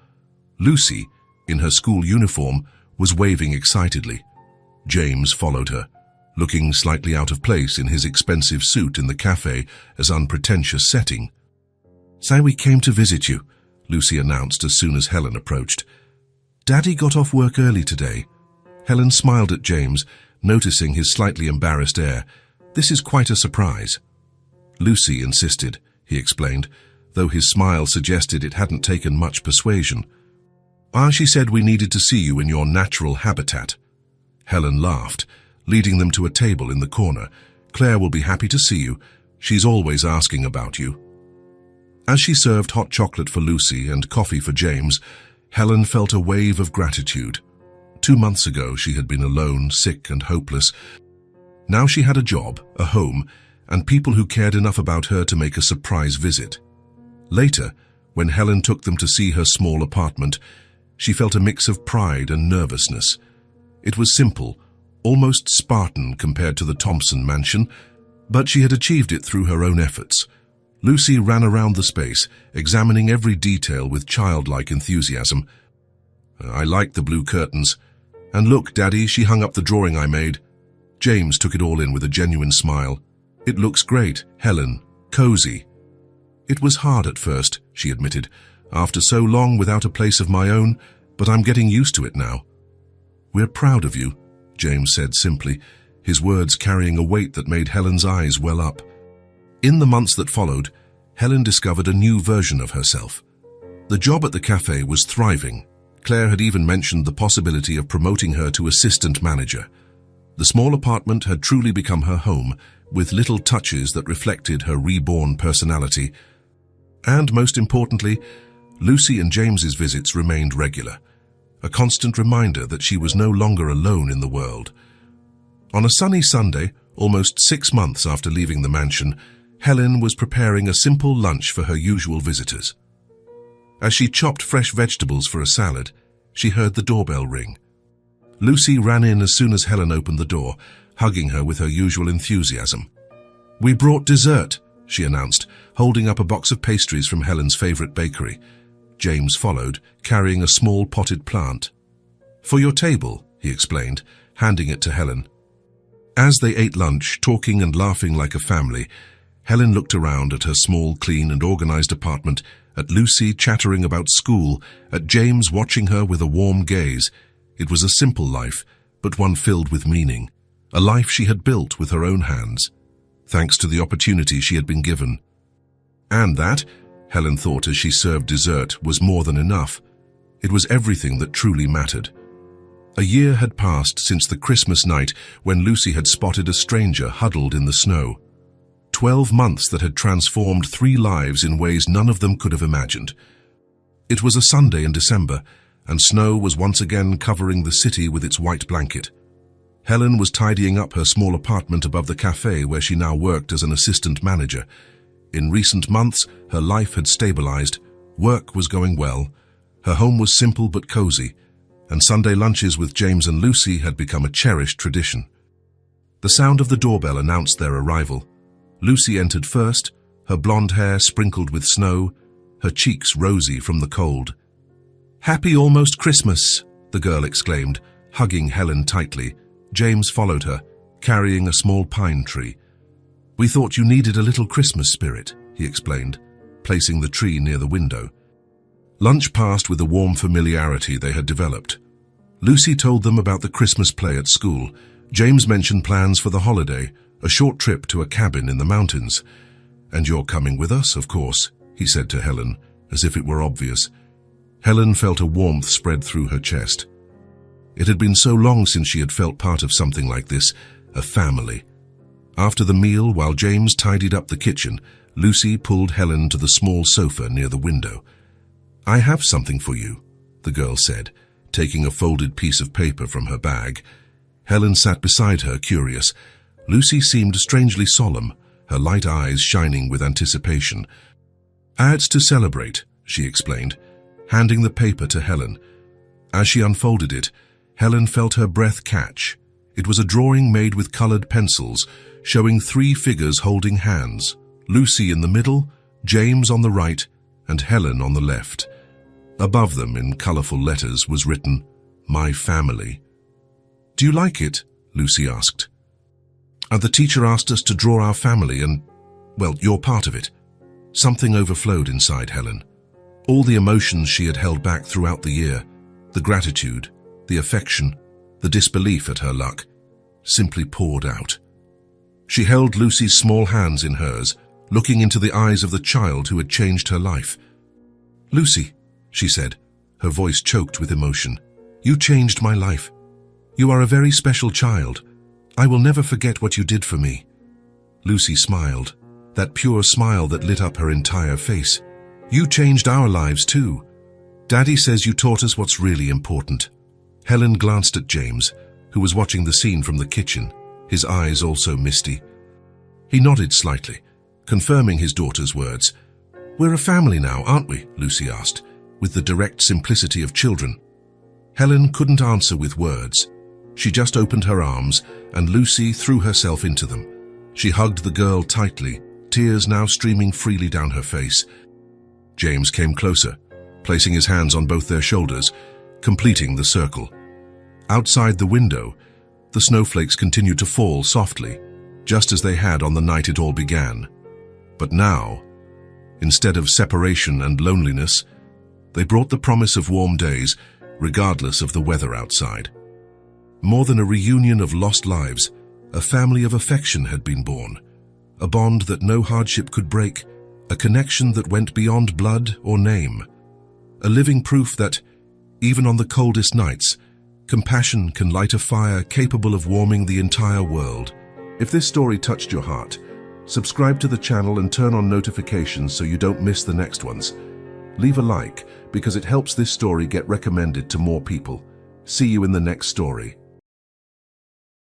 Lucy, in her school uniform, was waving excitedly. James followed her, looking slightly out of place in his expensive suit in the cafe's unpretentious setting. "Say we came to visit you," Lucy announced as soon as Helen approached. "Daddy got off work early today." Helen smiled at James, noticing his slightly embarrassed air. "This is quite a surprise." "Lucy insisted," he explained, though his smile suggested it hadn't taken much persuasion. "She said we needed to see you in your natural habitat." Helen laughed, leading them to a table in the corner. "Claire will be happy to see you. She's always asking about you." As she served hot chocolate for Lucy and coffee for James, Helen felt a wave of gratitude. 2 months ago, she had been alone, sick and hopeless. Now she had a job, a home, and people who cared enough about her to make a surprise visit. Later, when Helen took them to see her small apartment, she felt a mix of pride and nervousness. It was simple, almost Spartan compared to the Thompson mansion, but she had achieved it through her own efforts. Lucy ran around the space, examining every detail with childlike enthusiasm. "I like the blue curtains. And look, Daddy, she hung up the drawing I made." James took it all in with a genuine smile. "It looks great, Helen. Cozy." "It was hard at first," she admitted, "after so long without a place of my own, but I'm getting used to it now." "We're proud of you," James said simply, his words carrying a weight that made Helen's eyes well up. In the months that followed, Helen discovered a new version of herself. The job at the cafe was thriving. Claire had even mentioned the possibility of promoting her to assistant manager. The small apartment had truly become her home, with little touches that reflected her reborn personality. And most importantly, Lucy and James's visits remained regular, a constant reminder that she was no longer alone in the world. On a sunny Sunday, almost 6 months after leaving the mansion, Helen was preparing a simple lunch for her usual visitors. As she chopped fresh vegetables for a salad, she heard the doorbell ring. Lucy ran in as soon as Helen opened the door, hugging her with her usual enthusiasm. "We brought dessert," she announced, holding up a box of pastries from Helen's favorite bakery. James followed, carrying a small potted plant. "For your table," he explained, handing it to Helen. As they ate lunch, talking and laughing like a family, Helen looked around at her small, clean and organized apartment, at Lucy chattering about school, at James watching her with a warm gaze. It was a simple life, but one filled with meaning. A life she had built with her own hands, thanks to the opportunity she had been given. And that, Helen thought as she served dessert, was more than enough. It was everything that truly mattered. A year had passed since the Christmas night when Lucy had spotted a stranger huddled in the snow. 12 months that had transformed 3 lives in ways none of them could have imagined. It was a Sunday in December, and snow was once again covering the city with its white blanket. Helen was tidying up her small apartment above the cafe where she now worked as an assistant manager. In recent months, her life had stabilized, work was going well, her home was simple but cozy, and Sunday lunches with James and Lucy had become a cherished tradition. The sound of the doorbell announced their arrival. Lucy entered first, her blonde hair sprinkled with snow, her cheeks rosy from the cold. "Happy almost Christmas," the girl exclaimed, hugging Helen tightly. James followed her, carrying a small pine tree. "We thought you needed a little Christmas spirit," he explained, placing the tree near the window. Lunch passed with the warm familiarity they had developed. Lucy told them about the Christmas play at school. James mentioned plans for the holiday, a short trip to a cabin in the mountains. "And you're coming with us, of course," he said to Helen, as if it were obvious. Helen felt a warmth spread through her chest. It had been so long since she had felt part of something like this, a family. After the meal, while James tidied up the kitchen, Lucy pulled Helen to the small sofa near the window. "I have something for you," the girl said, taking a folded piece of paper from her bag. Helen sat beside her, curious. Lucy seemed strangely solemn, her light eyes shining with anticipation. "Ads to celebrate," she explained, handing the paper to Helen. As she unfolded it, Helen felt her breath catch. It was a drawing made with colored pencils, showing 3 figures holding hands, Lucy in the middle, James on the right, and Helen on the left. Above them, in colorful letters, was written, "My family." "Do you like it?" Lucy asked. "The teacher asked us to draw our family and, well, you're part of it." Something overflowed inside Helen. All the emotions she had held back throughout the year, the gratitude, the affection, the disbelief at her luck, simply poured out. She held Lucy's small hands in hers, looking into the eyes of the child who had changed her life. "Lucy," she said, her voice choked with emotion, "you changed my life. You are a very special child. I will never forget what you did for me." Lucy smiled, that pure smile that lit up her entire face. "You changed our lives too. Daddy says you taught us what's really important." Helen glanced at James, who was watching the scene from the kitchen, his eyes also misty. He nodded slightly, confirming his daughter's words. "We're a family now, aren't we?" Lucy asked, with the direct simplicity of children. Helen couldn't answer with words. She just opened her arms, and Lucy threw herself into them. She hugged the girl tightly, tears now streaming freely down her face. James came closer, placing his hands on both their shoulders, completing the circle. Outside the window, the snowflakes continued to fall softly, just as they had on the night it all began. But now, instead of separation and loneliness, they brought the promise of warm days, regardless of the weather outside. More than a reunion of lost lives, a family of affection had been born, a bond that no hardship could break, a connection that went beyond blood or name, a living proof that, even on the coldest nights, compassion can light a fire capable of warming the entire world. If this story touched your heart, subscribe to the channel and turn on notifications so you don't miss the next ones. Leave a like because it helps this story get recommended to more people. See you in the next story.